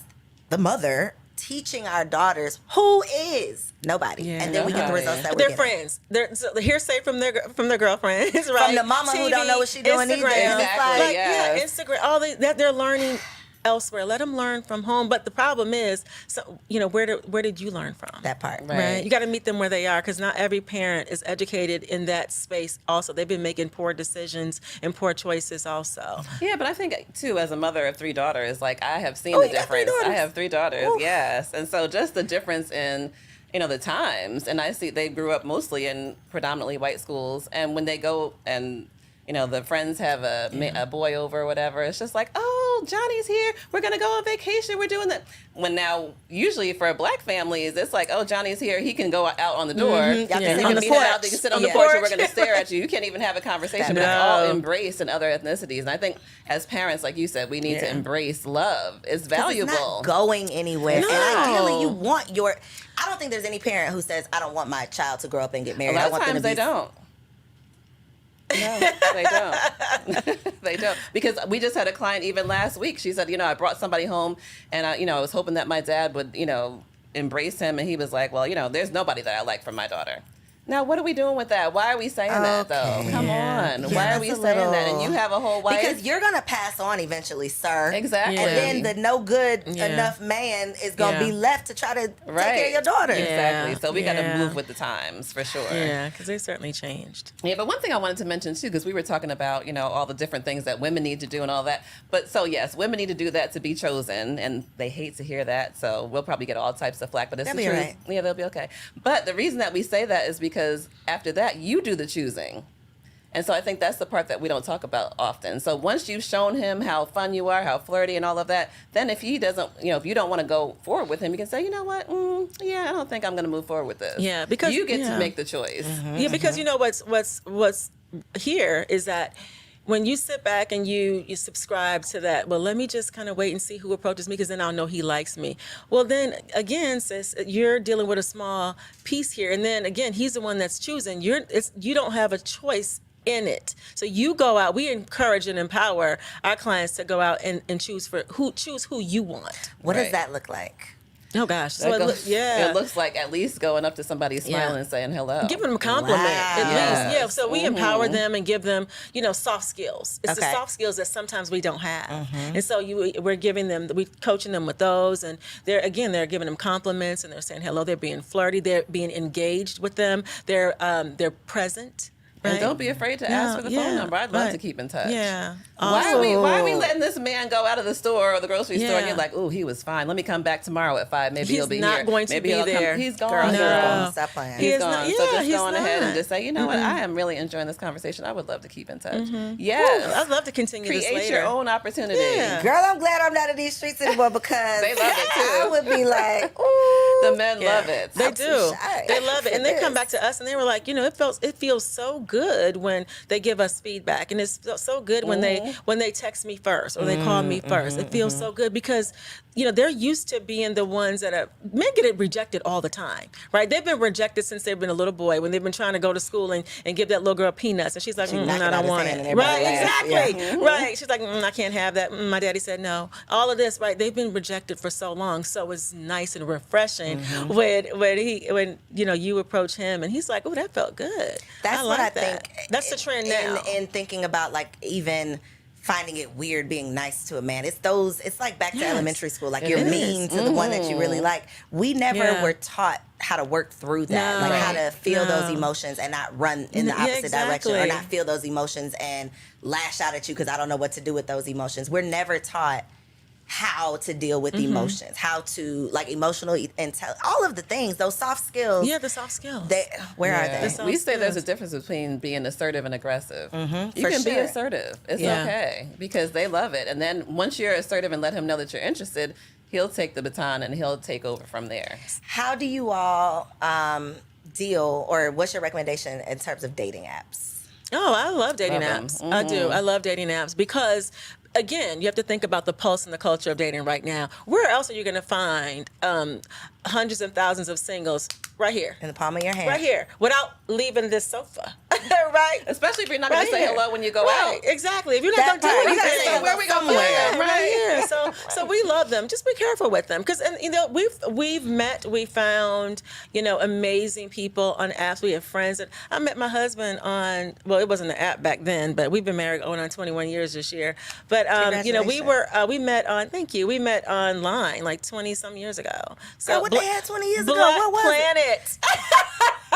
the mother, teaching our daughters, who is? Nobody. Yeah, And then we get the nobody. results that They're we're getting. friends. They're so hearsay from their girlfriends, right? From the mama who don't know what she doing either. Instagram, Exactly, like, yes. yeah, Instagram. All that they're learning elsewhere. Let them learn from home. But the problem is, so where did you learn from? That part. Right. You got to meet them where they are, because not every parent is educated in that space. Also, they've been making poor decisions and poor choices. Also, Yeah, but I think too, as a mother of 3 daughters, like I have seen Oh, the you got 3 difference. I daughters? have 3 daughters, Oof. yes, and so just the difference in the times, and I see they grew up mostly in predominantly white schools, and when they go and the friends have a boy over or whatever, it's just like, oh, Johnny's here, we're gonna go on vacation, we're doing that. When now usually for black families, it's like, oh, Johnny's here, he can go out on the door, Y'all you can can sit on the meet porch. out, they can sit on Yeah. the porch, and we're gonna stare at you. You can't even have a conversation. But it's No. all embraced in other ethnicities, and I think as parents, like you said, we need to Yeah. embrace love. It's 'Cause valuable. It's not going anywhere. No. And ideally, you want I don't think there's any parent who says, I don't want my child to grow up and get A married. lot I of want them times to be they don't. No, they don't. They don't. Because we just had a client even last week. She said, I brought somebody home, and I was hoping that my dad would, embrace him. And he was like, well, there's nobody that I like from my daughter. Now, what are we doing with that? Why are we saying that, though? Okay. Come Yeah. on. Yeah, Why are that's we a saying that? little- And you have a whole wife. Because you're going to pass on eventually, sir. Exactly. Yeah. And then the no good Yeah. enough man is going to Yeah. be left to try to take Right. care of your daughter. Exactly. Yeah. So we got to Yeah. move with the times, for sure. yeah, because they certainly changed. Yeah, but one thing I wanted to mention too, because we were talking about, all the different things that women need to do and all that. But so yes, women need to do that to be chosen, and they hate to hear that. So we'll probably get all types of flack, but it's They'll the be truth. right. Yeah, they'll be okay. But the reason that we say that is because after that, you do the choosing. And so I think that's the part that we don't talk about often. So once you've shown him how fun you are, how flirty and all of that, then if he doesn't, if you don't want to go forward with him, you can say, you know what? Yeah, I don't think I'm going to move forward with this. Yeah, because- you get yeah. to make the choice. Yeah, because what's here is that when you sit back and you subscribe to that, well, let me just kind of wait and see who approaches me, because then I'll know he likes me. Well, then again, sis, you're dealing with a small piece here, and then again, he's the one that's choosing. You don't have a choice in it. So you go out. We encourage and empower our clients to go out and choose who you want. What does Right. that look like? Oh gosh, so That it goes- yeah. It looks like at least going up to somebody, smiling Yeah. and saying hello. Giving them a compliment at Wow. least. Yeah. Yes. So we empower them and give them, soft skills. It's the Okay. soft skills that sometimes we don't have. And so we're giving them, we're coaching them with those. And they're giving them compliments, and they're saying hello. They're being flirty. They're being engaged with them. They're present. And Right? don't be afraid to ask for the phone number. I'd love to keep in touch. Yeah. Why are we letting this man go out of the store or the grocery store and Yeah. you're like, oh, he was fine. Let me come back tomorrow at 5. Maybe He's he'll be not here. going to Maybe be he'll come. there. He's gone. Girl, No. stop playing. He He's is gone. not- So yeah, just he's go on ahead and not. just say, you know what? I am really enjoying this conversation. I would love to keep in touch. Ooh, Yes. I'd love to continue this Create later. your own opportunity. Yeah. Girl, I'm glad I'm not in these streets anymore, because They love it, too. I would be like, ooh. The men Yeah. love it. They I'm too do. shy They love it, and they for come this. back to us, and they were like, it feels so good when they give us feedback, and it's so good when they text me first or they call me first. It feels so good because they're used to being the ones that men get rejected all the time, right? They've been rejected since they've been a little boy, when they've been trying to go to school and give that little girl peanuts, and she's like, knocking I out don't his want hand and it. everybody Right? laughs. Exactly. Yeah. Right? She's like, I can't have that. My daddy said no. All of this, right? They've been rejected for so long, so it's nice and refreshing when you approach him and he's like, oh, that felt good. That's I what like I that. think. That's the trend now. In thinking about, like, even finding it weird being nice to a man. It's like back to Yes. elementary school. Like It you're is. mean to the one that you really like. We never were taught how to work through that, No. like how to feel those No. emotions and not run in the Yeah, opposite direction, or exactly. not feel those emotions and lash out at you because I don't know what to do with those emotions. We're never taught how to deal with emotions, how to like emotional all of the things, those soft skills. Yeah, the soft skills. Where are Yeah. they? soft We say there's a skills. difference between being assertive and aggressive. You for can be sure. assertive. It's Yeah. okay because they love it. And then once you're assertive and let him know that you're interested, he'll take the baton and he'll take over from there. How do you all deal, or what's your recommendation in terms of dating apps? Oh, I love dating Love 'em. apps. I do. I love dating apps because, again, you have to think about the pulse and the culture of dating right now. Where else are you going to find hundreds and thousands of singles? Right here. In the palm of your hand. Right here. Without leaving this sofa. Right? Especially if you're not going Right to say here. hello when you go Right, out. exactly. If you're That not going part. to do You gotta anything, say hello where we gonna somewhere. plan? right here. So we love them. Just be careful with them, because we found amazing people on apps. We have friends that I met my husband on. Well, it wasn't an app back then, but we've been married going on 21 years this year. But we met on. Thank you. We met online like 20 some years ago. So Girl, what they had 20 years ago? Black What was Planet.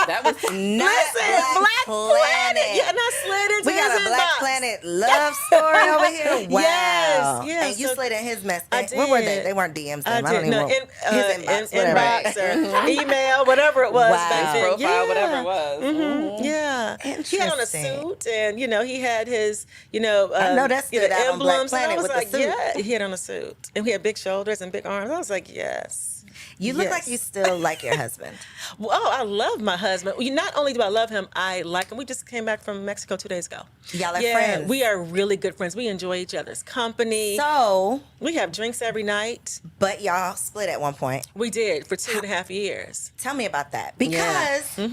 That was Not Black Planet. Yeah, and I slid into We got his a Black inbox. Planet love story over here. Wow. Yes, And you so- slid in his message. I Where were they? did. They weren't DMs. I Them. I don't did. even No, know. His inbox. inbox or email, whatever it was Wow. back then. profile, Yeah. whatever it was. Yeah. He had on a Interesting. suit, and he had his, I know that stood out on Black emblems. And I Planet was with the like, suit. yeah, he had on a suit, and he had big shoulders and big arms. I was like, yes. You look Yes. like you still like your husband. Well, oh, I love my husband. Not only do I love him, I like him. We just came back from Mexico 2 days ago. Y'all are friends. We are really good friends. We enjoy each other's company. So, We have drinks every night. but y'all split at one point. We did for 2.5 years. Tell me about that. Because Yeah.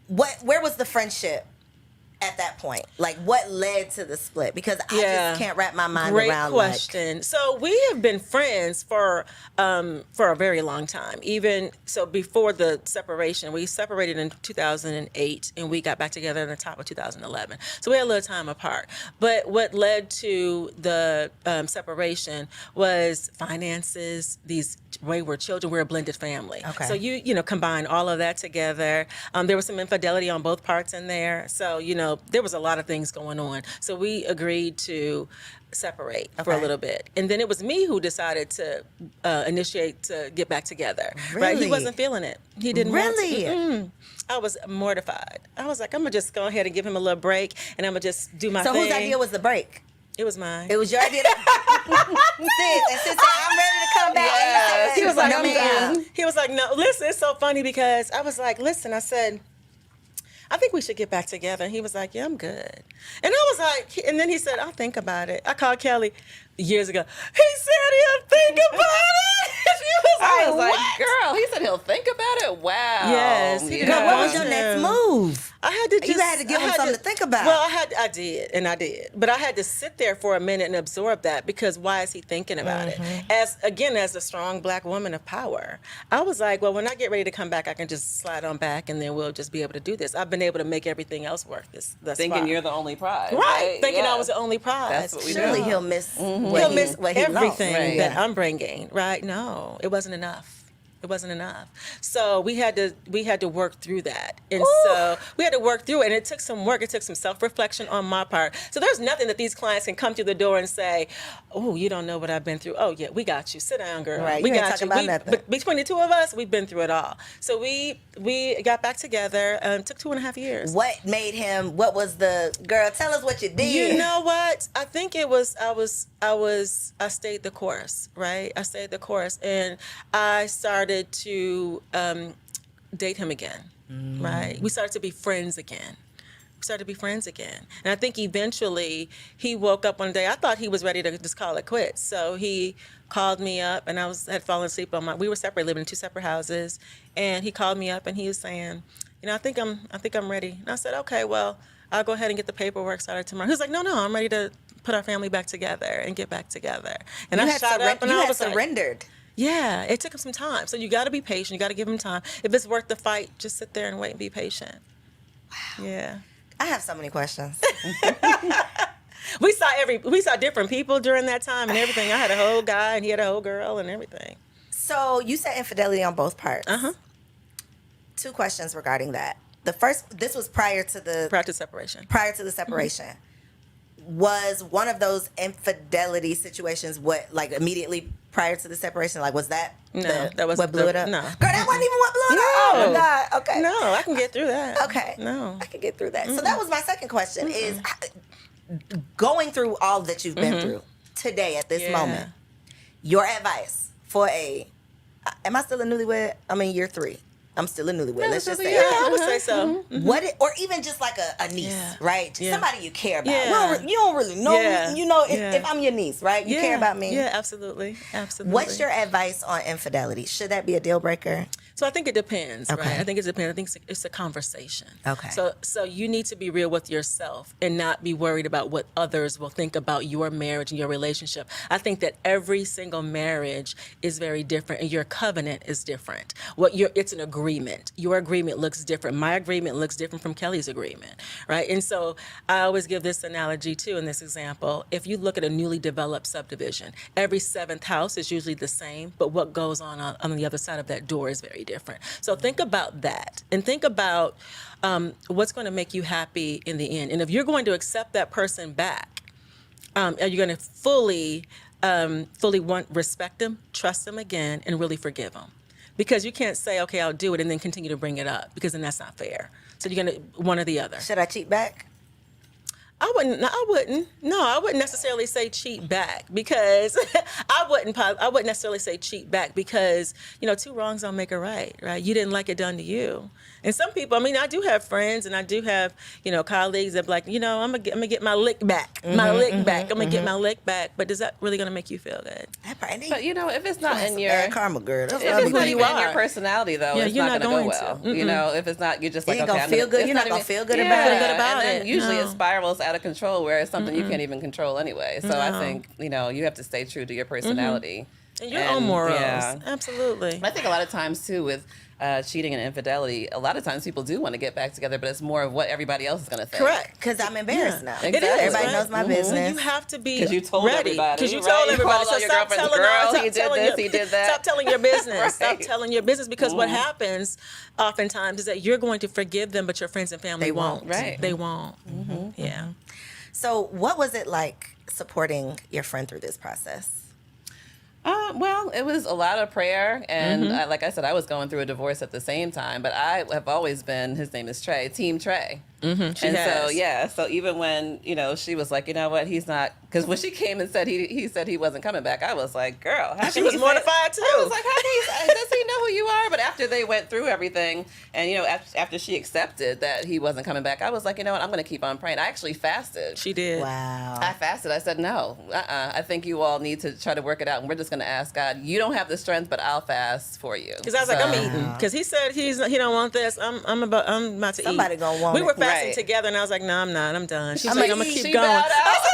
where was the friendship at that point? Like, what led to the split? Because I Yeah. just can't wrap my mind Great around question. So we have been friends for a very long time. Even so, before the separation, we separated in 2008, and we got back together in the top of 2011. So we had a little time apart. But what led to the separation was finances. These wayward children. We're a blended family. Okay. So you combine all of that together. There was some infidelity on both parts in there. So there was a lot of things going on. So we agreed to separate for a Okay. little bit, and then it was me who decided to initiate to get back together. Right? Really? He wasn't feeling it. He didn't Really? want to. I was mortified. I was like, I'm gonna just go ahead and give him a little break, and I'm gonna just do my So thing. whose idea was the break? It was mine. It was your idea. Sis, and sis said, I'm ready to come back. Yes. He was like, No, I'm ma'am. down. He was like, no, listen, it's so funny because I was like, listen, I said, I think we should get back together. And he was like, yeah, I'm good. And I was like, and then he said, I'll think about it. I called Kelly years ago. He said he'll think about it. She was I like, was like, what? girl, he said he'll think about it. Wow. Yes, he Yeah. Girl, what was Yeah. your next move? I had to just. You had to give I him had something to think about. Well, I did, but I had to sit there for a minute and absorb that, because why is he thinking about it? As a strong Black woman of power, I was like, well, when I get ready to come back, I can just slide on back, and then we'll just be able to do this. I've been able to make everything else work. Thus Thinking far. you're the only prize. right, thinking I Yeah. was the only prize. That's what we do. Surely Yeah. he'll miss He'll miss what he lost. everything Right. that Yeah. I'm bringing. Right? No, it wasn't enough. It wasn't enough. So we had to work through that. And so we had to work through it. And it took some work. It took some self-reflection on my part. So there's nothing that these clients can come through the door and say, oh, you don't know what I've been through. Oh, yeah, we got you. Sit down, girl. Right, We you ain't got talking you. about nothing. But between the two of us, we've been through it all. So we got back together. Took 2.5 years. What made him, what was the, girl, tell us what you did. You know what? I think it was I stayed the course, right? I stayed the course, and I started to date him again, right? We started to be friends again. And I think eventually he woke up one day. I thought he was ready to just call it quits. So he called me up, and had fallen asleep we were separate, living in two separate houses. And he called me up, and he was saying, I think I'm ready. And I said, okay, well, I'll go ahead and get the paperwork started tomorrow. He was like, no, I'm ready to put our family back together and get back together. And You I had, shot up, and you I had was like, surrendered. yeah, it took him some time. So you got to be patient. You got to give him time. If it's worth the fight, just sit there and wait and be patient. Wow. Yeah. I have so many questions. We saw different people during that time and everything. I had a whole guy and he had a whole girl and everything. So you said infidelity on both parts. Two questions regarding that. The first, this was prior to the separation. Prior to the separation. Was one of those infidelity situations like immediately prior to the separation? Like, was that that was what blew it up? No, girl, that wasn't even what blew it up. Oh my God. Okay. No, I can get through that. Okay. No, I can get through that. So that was my second question: is going through all that you've been through today at this moment. Your advice for am I still a newlywed? I'm in year 3. I'm still a newlywed. Let's just say I would say so. or even just like a niece, right? Somebody you care about. Yeah. You don't really know me. You know, if I'm your niece, right? You care about me. Yeah, absolutely. What's your advice on infidelity? Should that be a deal breaker? So I think it depends, Okay. right? I think it depends. I think it's a conversation. Okay. So you need to be real with yourself and not be worried about what others will think about your marriage and your relationship. I think that every single marriage is very different and your covenant is different. It's an agreement. Your agreement looks different. My agreement looks different from Kelly's agreement, right? And so I always give this analogy too in this example. If you look at a newly developed subdivision, every 7th house is usually the same, but what goes on the other side of that door is very different. So think about that and think about what's going to make you happy in the end. And if you're going to accept that person back, are you going to fully respect them, trust them again, and really forgive them? Because you can't say, okay, I'll do it, and then continue to bring it up, because then that's not fair. So you're going to one or the other. Should I cheat back? I wouldn't necessarily say cheat back, because I wouldn't necessarily say cheat back, because 2 wrongs don't make a right. You didn't like it done to you. And some people, I do have friends and I do have, colleagues that are like, I'm gonna get my lick back, I'm gonna get my lick back. But is that really gonna make you feel good? But if it's not in your bad karma, girl. That's if it's not even in your personality, though, it's you're not going gonna to go well. If it's not, you're just like, you ain't okay, gonna feel good. You're not gonna feel good about it. And then usually No. it spirals out of control, where it's something you can't even control anyway. So I think you have to stay true to your personality And your own morals. Yeah. Absolutely. I think a lot of times too with cheating and infidelity, a lot of times people do want to get back together, but it's more of what everybody else is going to think. Correct. Because I'm embarrassed now. Exactly. It is. Everybody right? knows my business. You have to be Because you told ready. everybody. Because you right? told everybody. called all your girlfriends, girl, he did this, he did that. Stop telling your business. Right. Stop telling your business, because what happens oftentimes is that you're going to forgive them, but your friends and family They won't. won't. Right. They won't. Yeah. So what was it like supporting your friend through this process? Well, it was a lot of prayer, and like I said, I was going through a divorce at the same time. But I have always been. His name is Trey, Team Trey. So even when she was like, what, he's not, because when she came and said he said he wasn't coming back, I was like, girl, how She can was he mortified say, too. I was like, does he know who you are? But after they went through everything, and after she accepted that he wasn't coming back, I was like, I'm going to keep on praying. I actually fasted. She did. Wow. I fasted. I said, no, I think you all need to try to work it out. And we're just going to ask God, you don't have the strength, but I'll fast for you. Because I was like, I'm eating. Because he said he don't want this. I'm about to eat. Somebody gonna want We were it. fasting Right. together, and I was like, no, I'm not. I'm done. She's I'm like, gonna I'm going to eat. keep She going. bowed out.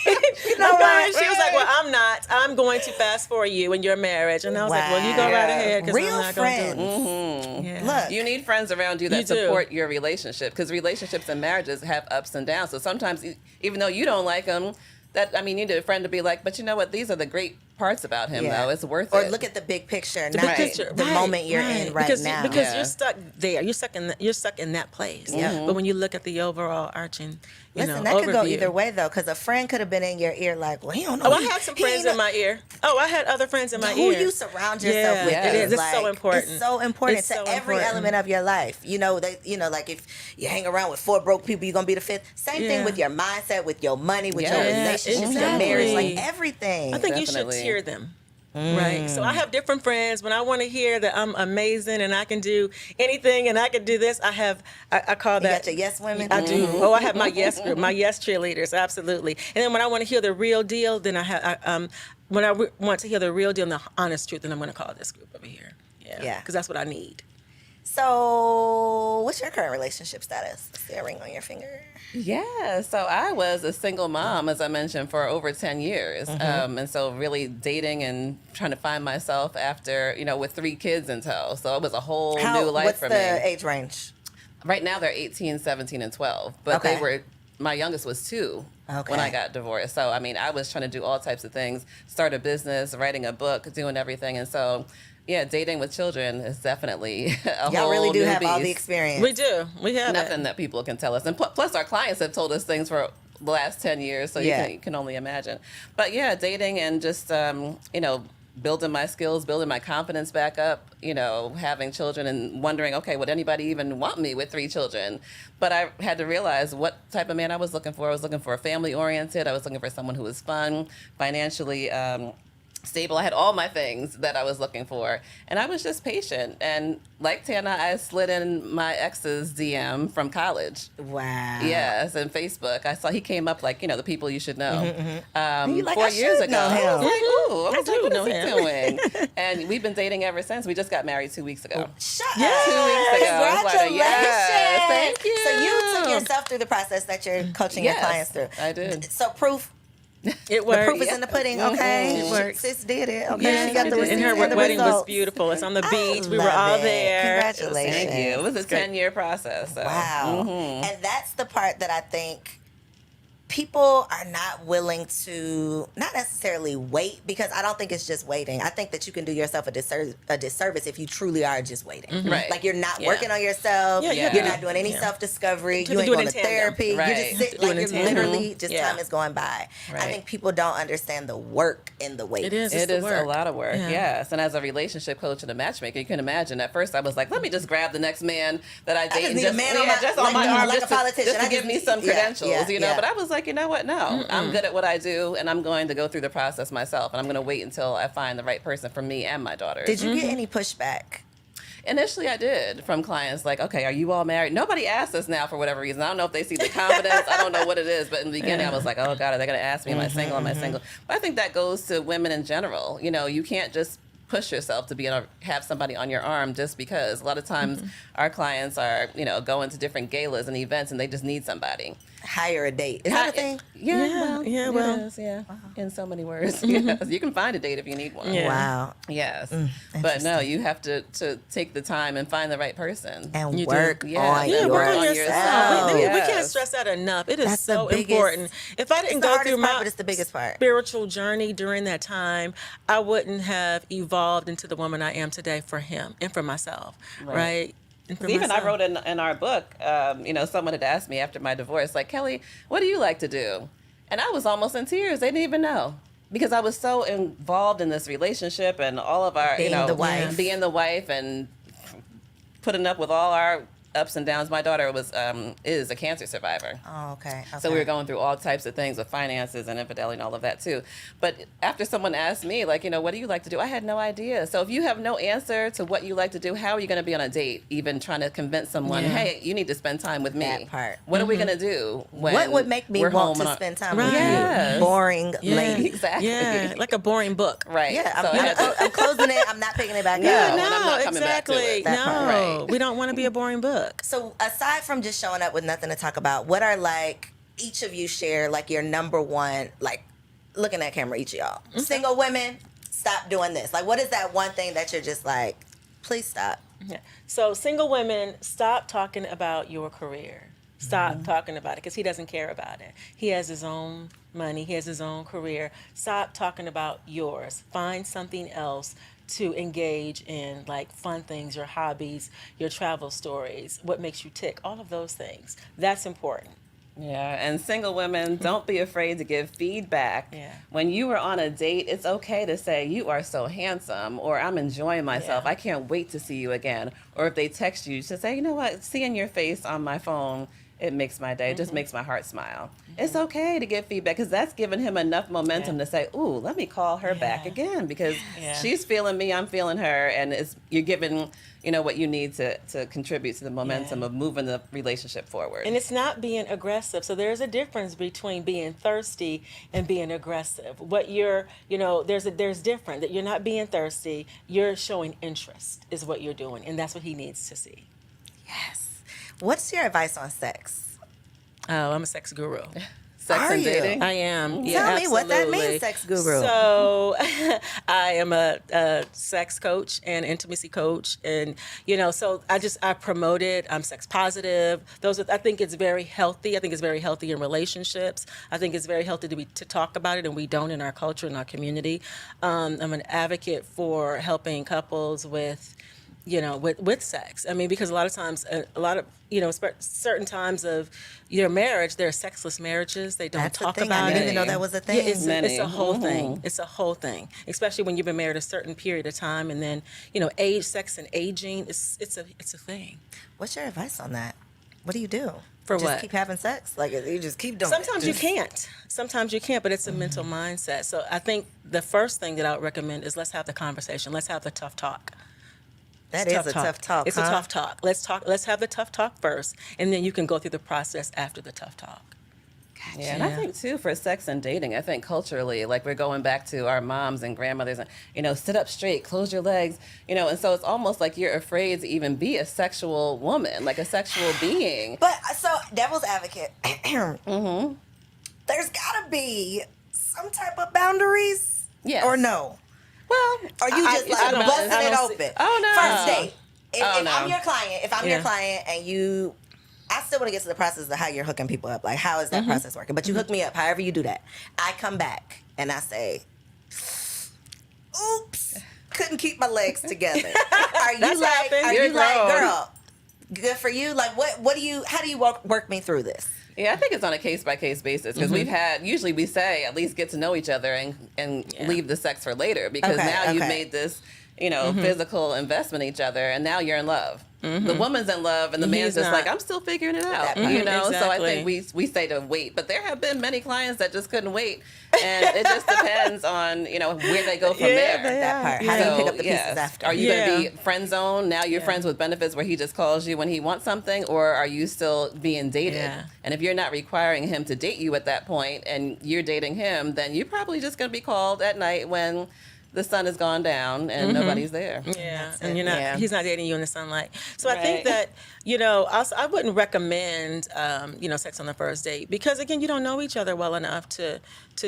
You know what? She was like, well, I'm not. I'm going to fast for you in your marriage. And I was like, well, you go right ahead, because Real I'm not friends. going to do it. Yeah. Look, You need friends around you that You do. support your relationship, because relationships and marriages have ups and downs. So sometimes, even though you don't like them, you need a friend to be like, but you know what? These are the great parts about him, though. It's worth or it. look at the big picture, The not big picture. the Right, moment you're in right now. Because Yeah. you're stuck there. You're stuck in that place. Yeah. But when you look at the overall arching, Listen, that overview. could go either way though, because a friend could have been in your ear like, well, he don't know. Oh, I had some friends in my ear. Oh, I had other friends in my Who ear. you surround yourself with Yeah. is It's so important. It's so important It's to so every important. element of your life. Like if you hang around with 4 broke people, you're gonna be the 5th. Same thing Yeah. with your mindset, with your money, with your Yeah, relationships, your marriage, like exactly. everything. I think you Definitely. should tier them. Right. So I have different friends. When I want to hear that I'm amazing and I can do anything and I can do this, I call you that. got your yes women. I do. Oh, I have my yes group, my yes cheerleaders, absolutely. And then when I want to hear the real deal, then when I want to hear the real deal and the honest truth, then I'm going to call this group over here. Yeah. Because that's what I need. So, what's your current relationship status? Is there a ring on your finger? Yeah, so I was a single mom, as I mentioned, for over 10 years. And so really dating and trying to find myself after, with 3 kids in tow. So it was a whole new life What's for the me. age range? Right now they're 18, 17, and 12. But Okay. my youngest was 2 when I got divorced. So, I mean, I was trying to do all types of things, start a business, writing a book, doing everything. And so, yeah, dating with children is definitely a Y'all whole really do new have all the beast. experience. We do. We have Nothing it. that people can tell us. And plus, our clients have told us things for the last 10 years, so you can only imagine. But yeah, dating and just, building my skills, building my confidence back up, having children and wondering, okay, would anybody even want me with 3 children? But I had to realize what type of man I was looking for. I was looking for a family-oriented. I was looking for someone who was fun, financially stable. I had all my things that I was looking for, and I was just patient. And like Tana, I slid in my ex's DM from college. Wow. Yes, and Facebook. I saw he came up like, the people you should know. You like, 4 I years should ago. know him. I was like, ooh, I do what know is he him. doing? And we've been dating ever since. We just got married 2 weeks ago. Shut Yeah. up. 2 weeks ago. I was like, Congratulations. yes, thank you. So you took yourself through the process that you're coaching your clients through. I did. So proof. It The worked. proof is in the pudding, okay? It worked. Sis did it, okay? Yeah, She got the and receipts her and the wedding was results. beautiful. It's on the I beach. We were love all it. there. Congratulations. Thank you. It was a It's great. 10-year process. So. Wow. Mhm. And that's the part that I think people are not willing to, not necessarily wait, because I don't think it's just waiting. I think that you can do yourself a disservice if you truly are just waiting. Right. Like you're not Yeah. working on yourself. Yeah, yeah. You're not doing any Yeah. self-discovery. To You ain't do it going in to tandem. therapy. You're Right. just sitting, Do it like in you're tandem. literally, just Yeah. time is going by. I Right. think people don't understand the work in the wait. It is. It It's the is a work. lot of work, Yeah. yes. And as a relationship coach and a matchmaker, you can imagine at first I was like, let me just grab the next man that I date just and need a man on my- just on like my a- arm like just a politician. just to I give just- me some yeah, credentials, yeah. But I was like, you know what? No, I'm good at what I do, and I'm going to go through the process myself, and I'm going to wait until I find the right person for me and my daughters. Did you get any pushback? Initially, I did from clients like, okay, are you all married? Nobody asks us now for whatever reason. I don't know if they see the confidence. I don't know what it is. But in the beginning, I was like, oh, God, are they going to ask me, am I single? Am I single? But I think that goes to women in general. You can't just push yourself to have somebody on your arm just because. A lot of times our clients are, going to different galas and events and they just need somebody. Hire a date. Is that a thing? Yeah, Yeah, it well. is, yeah. In so many words. Yes. You can find a date if you need one. Yeah. Wow. Yes. But no, you have to take the time and find the right person. And You do. work Yeah. on Yeah, Work on yourself. yourself. We can't Yes. stress that enough. It is That's the so biggest- important. If I didn't It's the go hardest through part, my but it's the biggest part. spiritual journey during that time, I wouldn't have evolved into the woman I am today for him and for myself, right? And for Even I myself. wrote in our book, someone had asked me after my divorce, like, Kelly, what do you like to do? And I was almost in tears. They didn't even know. Because I was so involved in this relationship and all of our, Being the wife. being the wife and putting up with all our ups and downs. My daughter is a cancer survivor. Oh, okay. So we were going through all types of things with finances and infidelity and all of that too. But after someone asked me, like, what do you like to do? I had no idea. So if you have no answer to what you like to do, how are you going to be on a date, even trying to convince someone, Yeah. hey, you need to spend time with me? That part. What are we going to do when What would make me we're want home to and spend time Right. with Yes. you? Boring Yeah. lady. Exactly. Yeah, like a boring book. Right. Yeah, So I had to- I'm closing it. I'm not picking it back No. up. and I'm not coming back to exactly. it. That part. No, Right. we don't want to be a boring book. So aside from just showing up with nothing to talk about, what are like each of you share like your number one, like looking at camera, each of y'all. Single women, stop doing this. Like what is that one thing that you're just like, please stop? Yeah. So single women, stop talking about your career. Stop talking about it because he doesn't care about it. He has his own money. He has his own career. Stop talking about yours. Find something else to engage in, like fun things, your hobbies, your travel stories, what makes you tick, all of those things. That's important. Yeah, and single women, don't be afraid to give feedback. Yeah. When you are on a date, it's okay to say, you are so handsome, or I'm enjoying myself. Yeah. I can't wait to see you again. Or if they text you, to say, you know what, seeing your face on my phone, it makes my day. It just makes my heart smile. It's okay to give feedback because that's giving him enough momentum to say, ooh, let me call her back Yeah. again because Yeah. she's feeling me, I'm feeling her, and you're giving, what you need to contribute to the momentum Yeah. of moving the relationship forward. And it's not being aggressive. So there's a difference between being thirsty and being aggressive. What you're, there's different that you're not being thirsty. You're showing interest is what you're doing, and that's what he needs to see. Yes. What's your advice on sex? Oh, I'm a sex guru. Sex Are and you? dating? I am. Yeah, Tell me what that absolutely. means, sex guru. So, I am a sex coach and intimacy coach, and so I promote it. I'm sex positive. I think it's very healthy. I think it's very healthy in relationships. I think it's very healthy to talk about it, and we don't in our culture, in our community. I'm an advocate for helping couples with with sex. I mean, because a lot of times, certain times of your marriage, there are sexless marriages. They don't That's talk a thing. about I it. didn't even know that was a thing. Yeah, it's Many. a whole thing. It's a whole thing, especially when you've been married a certain period of time, and then age, sex, and aging. It's a thing. What's your advice on that? What do you do? For just what? keep having sex? Like you just keep doing Sometimes it? you can't. Sometimes you can't, but it's a mental mindset. So I think the first thing that I would recommend is let's have the conversation. Let's have the tough talk. That is a tough talk. It's a tough talk. Let's talk. Let's have the tough talk first, and then you can go through the process after the tough talk. Yeah, and I think too for sex and dating, I think culturally, like we're going back to our moms and grandmothers, and sit up straight, close your legs, and so it's almost like you're afraid to even be a sexual woman, like a sexual being. But so devil's advocate, there's gotta be some type of boundaries, Yes. or no? Well, Or you just I don't- busting I it don't open? Oh, no. First date. If No. I'm your client, your Yeah. client, and I still want to get to the process of how you're hooking people up. Like, how is that process working? But you hook me up, however you do that. I come back and I say, "Oops, couldn't keep my legs together." Are you That's like, happened. are You're you like, grown. girl? Good for you. Like, what do you? How do you work me through this? Yeah, I think it's on a case by case basis because usually we say at least get to know each other and leave the sex for later because Okay, now you've okay. made this physical investment in each other and now you're in love. The woman's in love and the man's He's just not. like, I'm still figuring it out. That part. So I think Exactly. we say to wait, but there have been many clients that just couldn't wait, and it just depends on where they go from there. That part. How do you pick up the pieces yes. after? Are you going Yeah. to be friend zone? Now you're friends with benefits where he just calls you when he wants something, or are you still being dated? Yeah. And if you're not requiring him to date you at that point and you're dating him, then you're probably just going to be called at night when the sun has gone down and nobody's there. Yeah, That's and it. you're not. Yeah. He's not dating you in the sunlight. So I think Right. that also, I wouldn't recommend sex on the first date because again, you don't know each other well enough to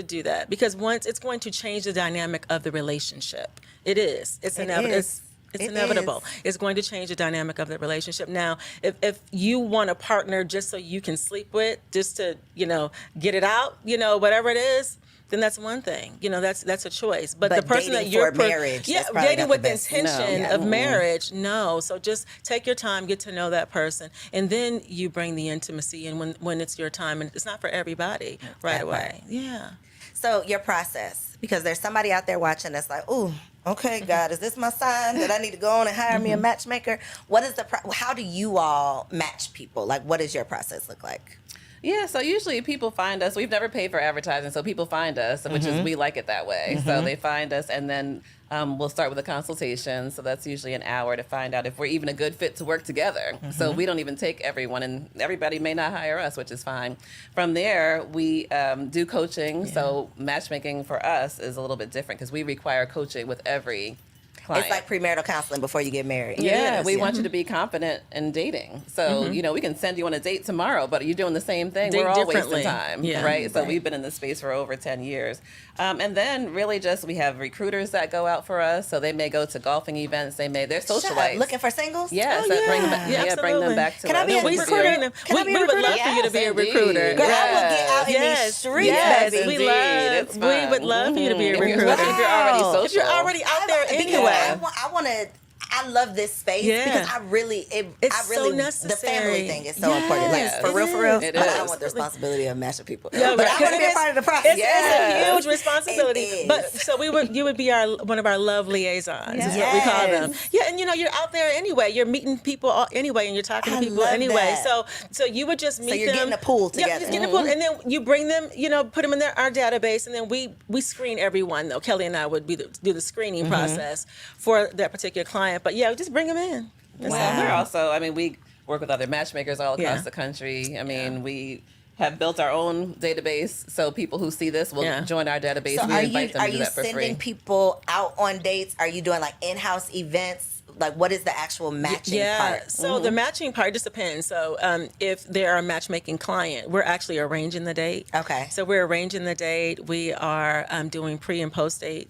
do that. Because once it's going to change the dynamic of the relationship. It is. It's inevitable. is. It's It inevitable. is. It's going to change the dynamic of the relationship. Now, if you want a partner just so you can sleep with, just to get it out, whatever it is, then that's one thing. That's a choice. But the person dating that you're for marriage, that's probably dating not with the best. intention No. of marriage, no. So just take your time, get to know that person, and then you bring the intimacy in when it's your time, and it's not for everybody right that away. part. Yeah. So your process, because there's somebody out there watching that's like, "Ooh, okay, God, is this my sign that I need to go on and hire me a matchmaker?" What is how do you all match people? Like, what does your process look like? Yeah, so usually people find us. We've never paid for advertising, so people find us, which is we like it that way. So they find us, and then we'll start with a consultation. So that's usually an hour to find out if we're even a good fit to work together. So we don't even take everyone, and everybody may not hire us, which is fine. From there, we do coaching. So matchmaking for us is a little bit different because we require coaching with every client. It's like premarital counseling before you get married. Yeah, Yes, we yeah. want you to be confident in dating. So, we can send you on a date tomorrow, but you're doing the same thing. Date We're all wasting differently. time, Yeah. right? So Right. we've been in this space for over 10 years. And then really just we have recruiters that go out for us. So they may go to golfing events. They're Shut up. socialites. Looking for singles? Yes, Oh, that bring them yeah. back, Yeah, bring them absolutely. back to Can I us. be a We recruiter? recruiting them. Can I be a We would recruiter? love for you to be a Yes, recruiter. indeed. Girl, I will get out in Yes. these streets, Yes, baby. we Indeed. love. It's We fun. would love for you to be a If you're- recruiter. especially if you're already Wow. social. If you're already out there Because anyway. I want to. I love this space Yeah. because I really, It's I so really, the necessary. family thing is so important. Like Yes, for it real, for real. is. It I is. don't want the responsibility of matching people, Yeah, but right. I want to be a It's- part of the process. It's a huge responsibility. It is. But so you would be one of our love liaisons, is what we call them. Yes. Yeah, and you're out there anyway. You're meeting people anyway, and you're talking to I people love anyway. that. So you would just meet them. you're getting a pool Yeah, together. just getting a pool, and then you bring them. Put them in our database, and then we screen everyone. Though Kelly and I would do the screening process for that particular client. But yeah, just bring them in. That's Well, Wow. we're also, we work with other matchmakers all across Yeah. the country. We have built our own database, so people who see this will Yeah. join our database. So we invite them are to do you that for sending free. people out on dates? Are you doing like in-house events? Like, what is the actual matching part? So the matching part just depends. So if they're a matchmaking client, we're actually arranging the date. Okay. So we're arranging the date. We are doing pre and post date,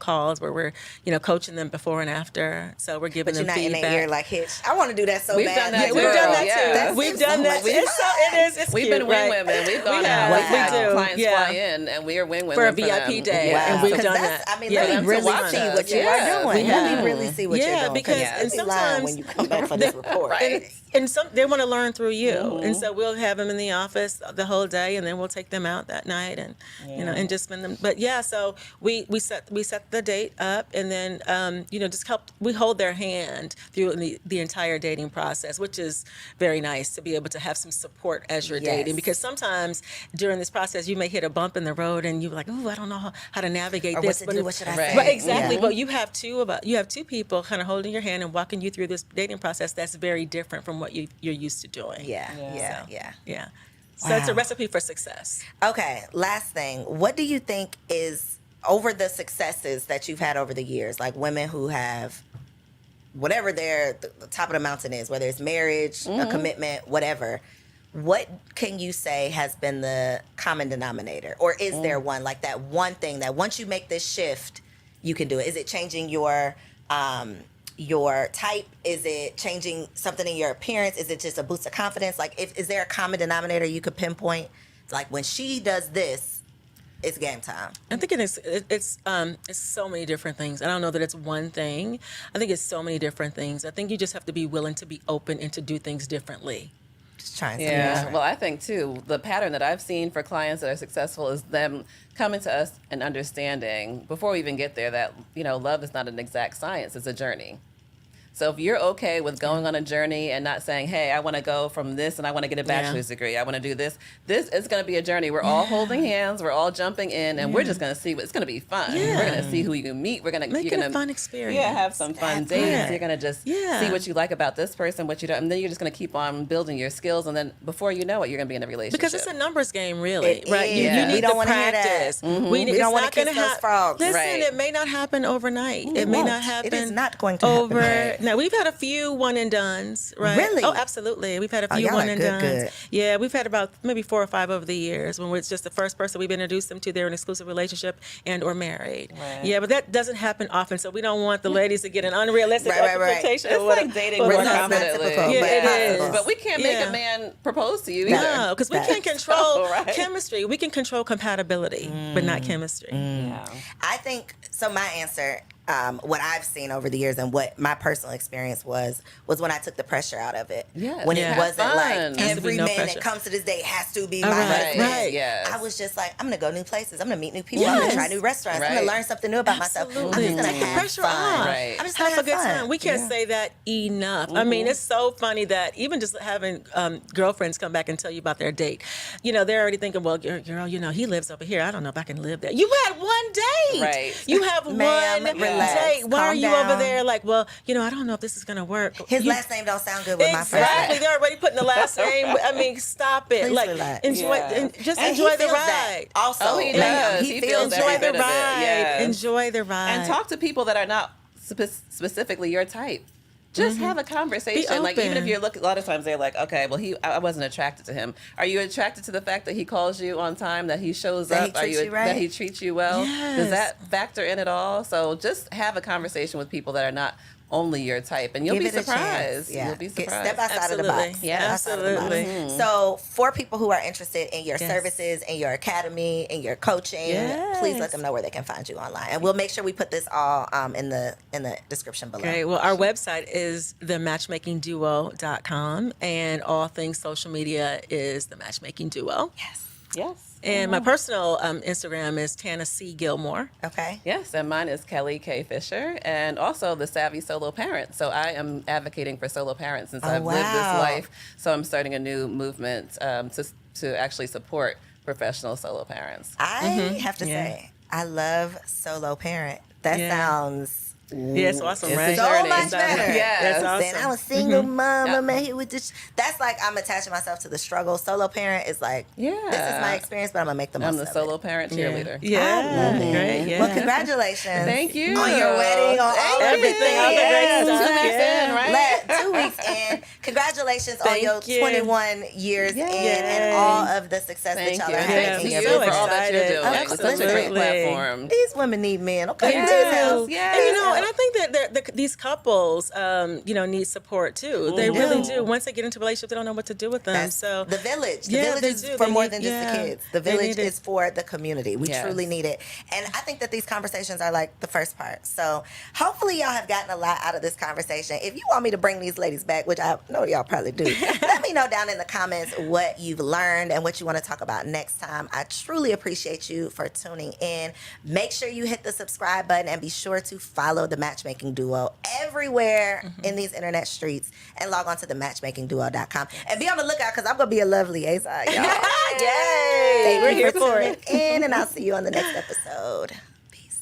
calls where we're, coaching them before and after. So we're giving But you're them not in feedback. their ear like Hitch. I want to do that so We've bad. done that We've done that Yeah. too. We've done that. It's We've cute, been right? women. We've gone We out. have. We've had We do. clients Yeah. fly in, and we are win women For a them. VIP day, Yeah. and we've 'Cause done that's- that. I mean, Yeah. let For me them to really watch see us. what you Yeah. are doing. We Let have. me really see what you're Yeah, doing. because Yeah. and You lying sometimes when you come back for this report. Right. and some they want to learn through you, and so we'll have them in the office the whole day, and then we'll take them out that night, and and just spend them. But yeah, so we set the date up, and then just help. We hold their hand through the entire dating process, which is very nice to be able to have some support as you're Yes. dating, because sometimes during this process you may hit a bump in the road, and you're like, "Ooh, I don't know how to navigate Or this." what to But do, if- what should I Right. say? But exactly, Yeah. but you have two people kind of holding your hand and walking you through this dating process that's very different from what you're used to doing. Yeah, yeah, So, yeah. yeah. So it's a Wow. recipe for success. Okay, last thing. What do you think is over the successes that you've had over the years, like women who have whatever the top of the mountain is, whether it's marriage, a commitment, whatever. What can you say has been the common denominator? Or is there one, like that one thing that once you make this shift, you can do it? Is it changing your type? Is it changing something in your appearance? Is it just a boost of confidence? Like, is there a common denominator you could pinpoint? Like, when she does this, it's game time. I think it's so many different things. I don't know that it's one thing. I think it's so many different things. I think you just have to be willing to be open and to do things differently. Just trying to Yeah, well, I think too, the pattern that I've seen for clients that are successful is them coming to us and understanding before we even get there that, love is not an exact science, it's a journey. So if you're okay with going on a journey and not saying, hey, I want to go from this and I want to get a bachelor's degree, I want to do this. This is going to be a journey. We're all holding hands. We're all jumping in, and we're just going to see. It's going to be fun. Yeah. We're going to see who you meet. We're going to Make you're it gonna, a fun experience. Yeah, have some fun That's dates. it. You're going to just Yeah. see what you like about this person, what you don't, and then you're just going to keep on building your skills. And then before you know it, you're going to be in a relationship. Because it's a numbers game, really, It right? is. You Yeah. need We don't to wanna hear that. practice. We it's don't wanna not kiss gonna those frogs. Listen, Right. it may not happen overnight. It may won't. not happen. It is not going to happen over. overnight. Now we've had a few one and dones, right? Really? Oh, absolutely. We've had a few y'all one are and good, dones. good. Yeah, we've had about maybe 4 or 5 over the years when it's just the first person we've introduced them to. They're in an exclusive relationship and or married. Right. Yeah, but that doesn't happen often, so we don't want the ladies to get an unrealistic Right, right. expectation It's of what like dating what more a husband- confidently. typical, Yeah, but it possible. is. But we can't make Yeah. a man propose to you either. No, because we That- can't control Right. chemistry. We can control compatibility, but not chemistry. Yeah. I think so. My answer, what I've seen over the years and what my personal experience was when I took the pressure out of it. Yes. When Yeah. it wasn't Fun. like Has to be every no man pressure. that comes to this date has to be All my right, husband. right. Yes. I was just like, I'm gonna go new places. I'm gonna meet new people. I'm gonna Yes. try new restaurants. I'm Right. gonna learn something new about myself. Absolutely. I'm just gonna Take the have pressure fun. off. Right. I'm just Have gonna a good fun. time. We can't Yeah. say that enough. I mean, it's so funny that even just having girlfriends come back and tell you about their date, they're already thinking, well, girl, he lives over here. I don't know if I can live there. You had one date. Right. You have Ma'am, one relax. date. Why Calm are you down. over there like, well, I don't know if this is going to work. His You- last name don't sound good with my first Exactly. name. They're already putting the last name. I mean, stop it. Please like, relax. enjoy, Yeah. just And enjoy he the feels that ride. Also, Oh, he Like, does. He feels Enjoy every the bit of it. ride. Yes. Enjoy the ride. And talk to people that are not specifically your type. Just have a conversation. Like, even if open. you're looking, a lot of times they're like, okay, well, I wasn't attracted to him. Are you attracted to the fact that he calls you on time, that he shows That he up? Are treats you right? That he treats you well? Yes. Does that factor in at all? So just have a conversation with people that are not only your type, and you'll Give be it a chance. surprised. Yeah. You'll be Get- surprised. Step outside of the box. Absolutely. Yeah. Step outside of the box. Absolutely. So, for people who are interested in your Yes. services, in your academy, in your coaching, please let Yes. them know where they can find you online, and we'll make sure we put this all in the description below. Great. Well, our website is thematchmakingduo.com, and all things social media is the Matchmaking Duo. Yes. Yes. And my personal Instagram is Tana C. Gilmore. Okay. Yes, and mine is Kelly K. Fisher, and also the Savvy Solo Parent. So I am advocating for solo parents since I've lived this wow. life. So I'm starting a new movement to actually support professional solo parents. I have to Yeah. say, I love solo parent. That Yeah. sounds Yeah, it's awesome, It's a right? So journey. much better. Yes. That's Then awesome. I'm a single mom. Yep. I'm here with this. That's like I'm attaching myself to the struggle. Solo parent is like, this is Yeah. my experience, but I'm gonna make the most I'm the of solo it. parent cheerleader. Yeah, I love it. great. Yeah. Well, congratulations. Thank you. On your wedding, on all Thank everything. you. all the great Yes. stuff. 2 weeks Yeah. in, right? 2 weeks in. Congratulations on Thank your you. 21 years in and Yay. all of the success Thank that you. y'all are And having thank in you your for business. all that you're excited. doing. It's such a great Absolutely. platform. These women need men. Okay, Yes. this house. Yes. And and I think that these couples, need support too. They really do. Once they get into a relationship, they don't know what to do with them. That's So the village. The Yeah, village they is do. for They more need- than just the yeah. kids. The They village need it. is for the community. We Yes. truly need it. And I think that these conversations are like the first part. So hopefully y'all have gotten a lot out of this conversation. If you want me to bring these ladies back, which I know y'all probably do, let me know down in the comments what you've learned and what you want to talk about next time. I truly appreciate you for tuning in. Make sure you hit the subscribe button and be sure to follow the Matchmaking Duo everywhere in these internet streets and log on to the matchmakingduo.com. And be on the lookout because I'm going to be a love liaison, y'all. Yay! Thank We're you here for for tuning it. in, and I'll see you on the next episode. Peace.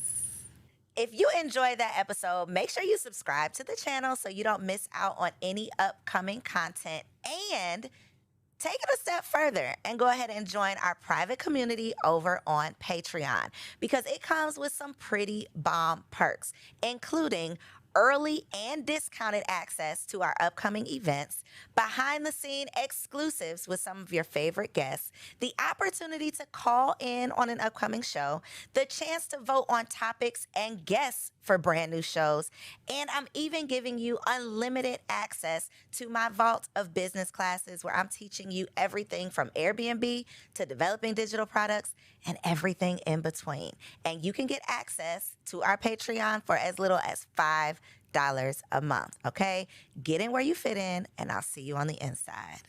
If you enjoyed that episode, make sure you subscribe to the channel so you don't miss out on any upcoming content. And take it a step further and go ahead and join our private community over on Patreon because it comes with some pretty bomb perks, including early and discounted access to our upcoming events, behind the scene exclusives with some of your favorite guests, the opportunity to call in on an upcoming show, the chance to vote on topics and guests for brand new shows, and I'm even giving you unlimited access to my vault of business classes where I'm teaching you everything from Airbnb to developing digital products and everything in between. And you can get access to our Patreon for as little as $5 a month, okay? Get in where you fit in, and I'll see you on the inside.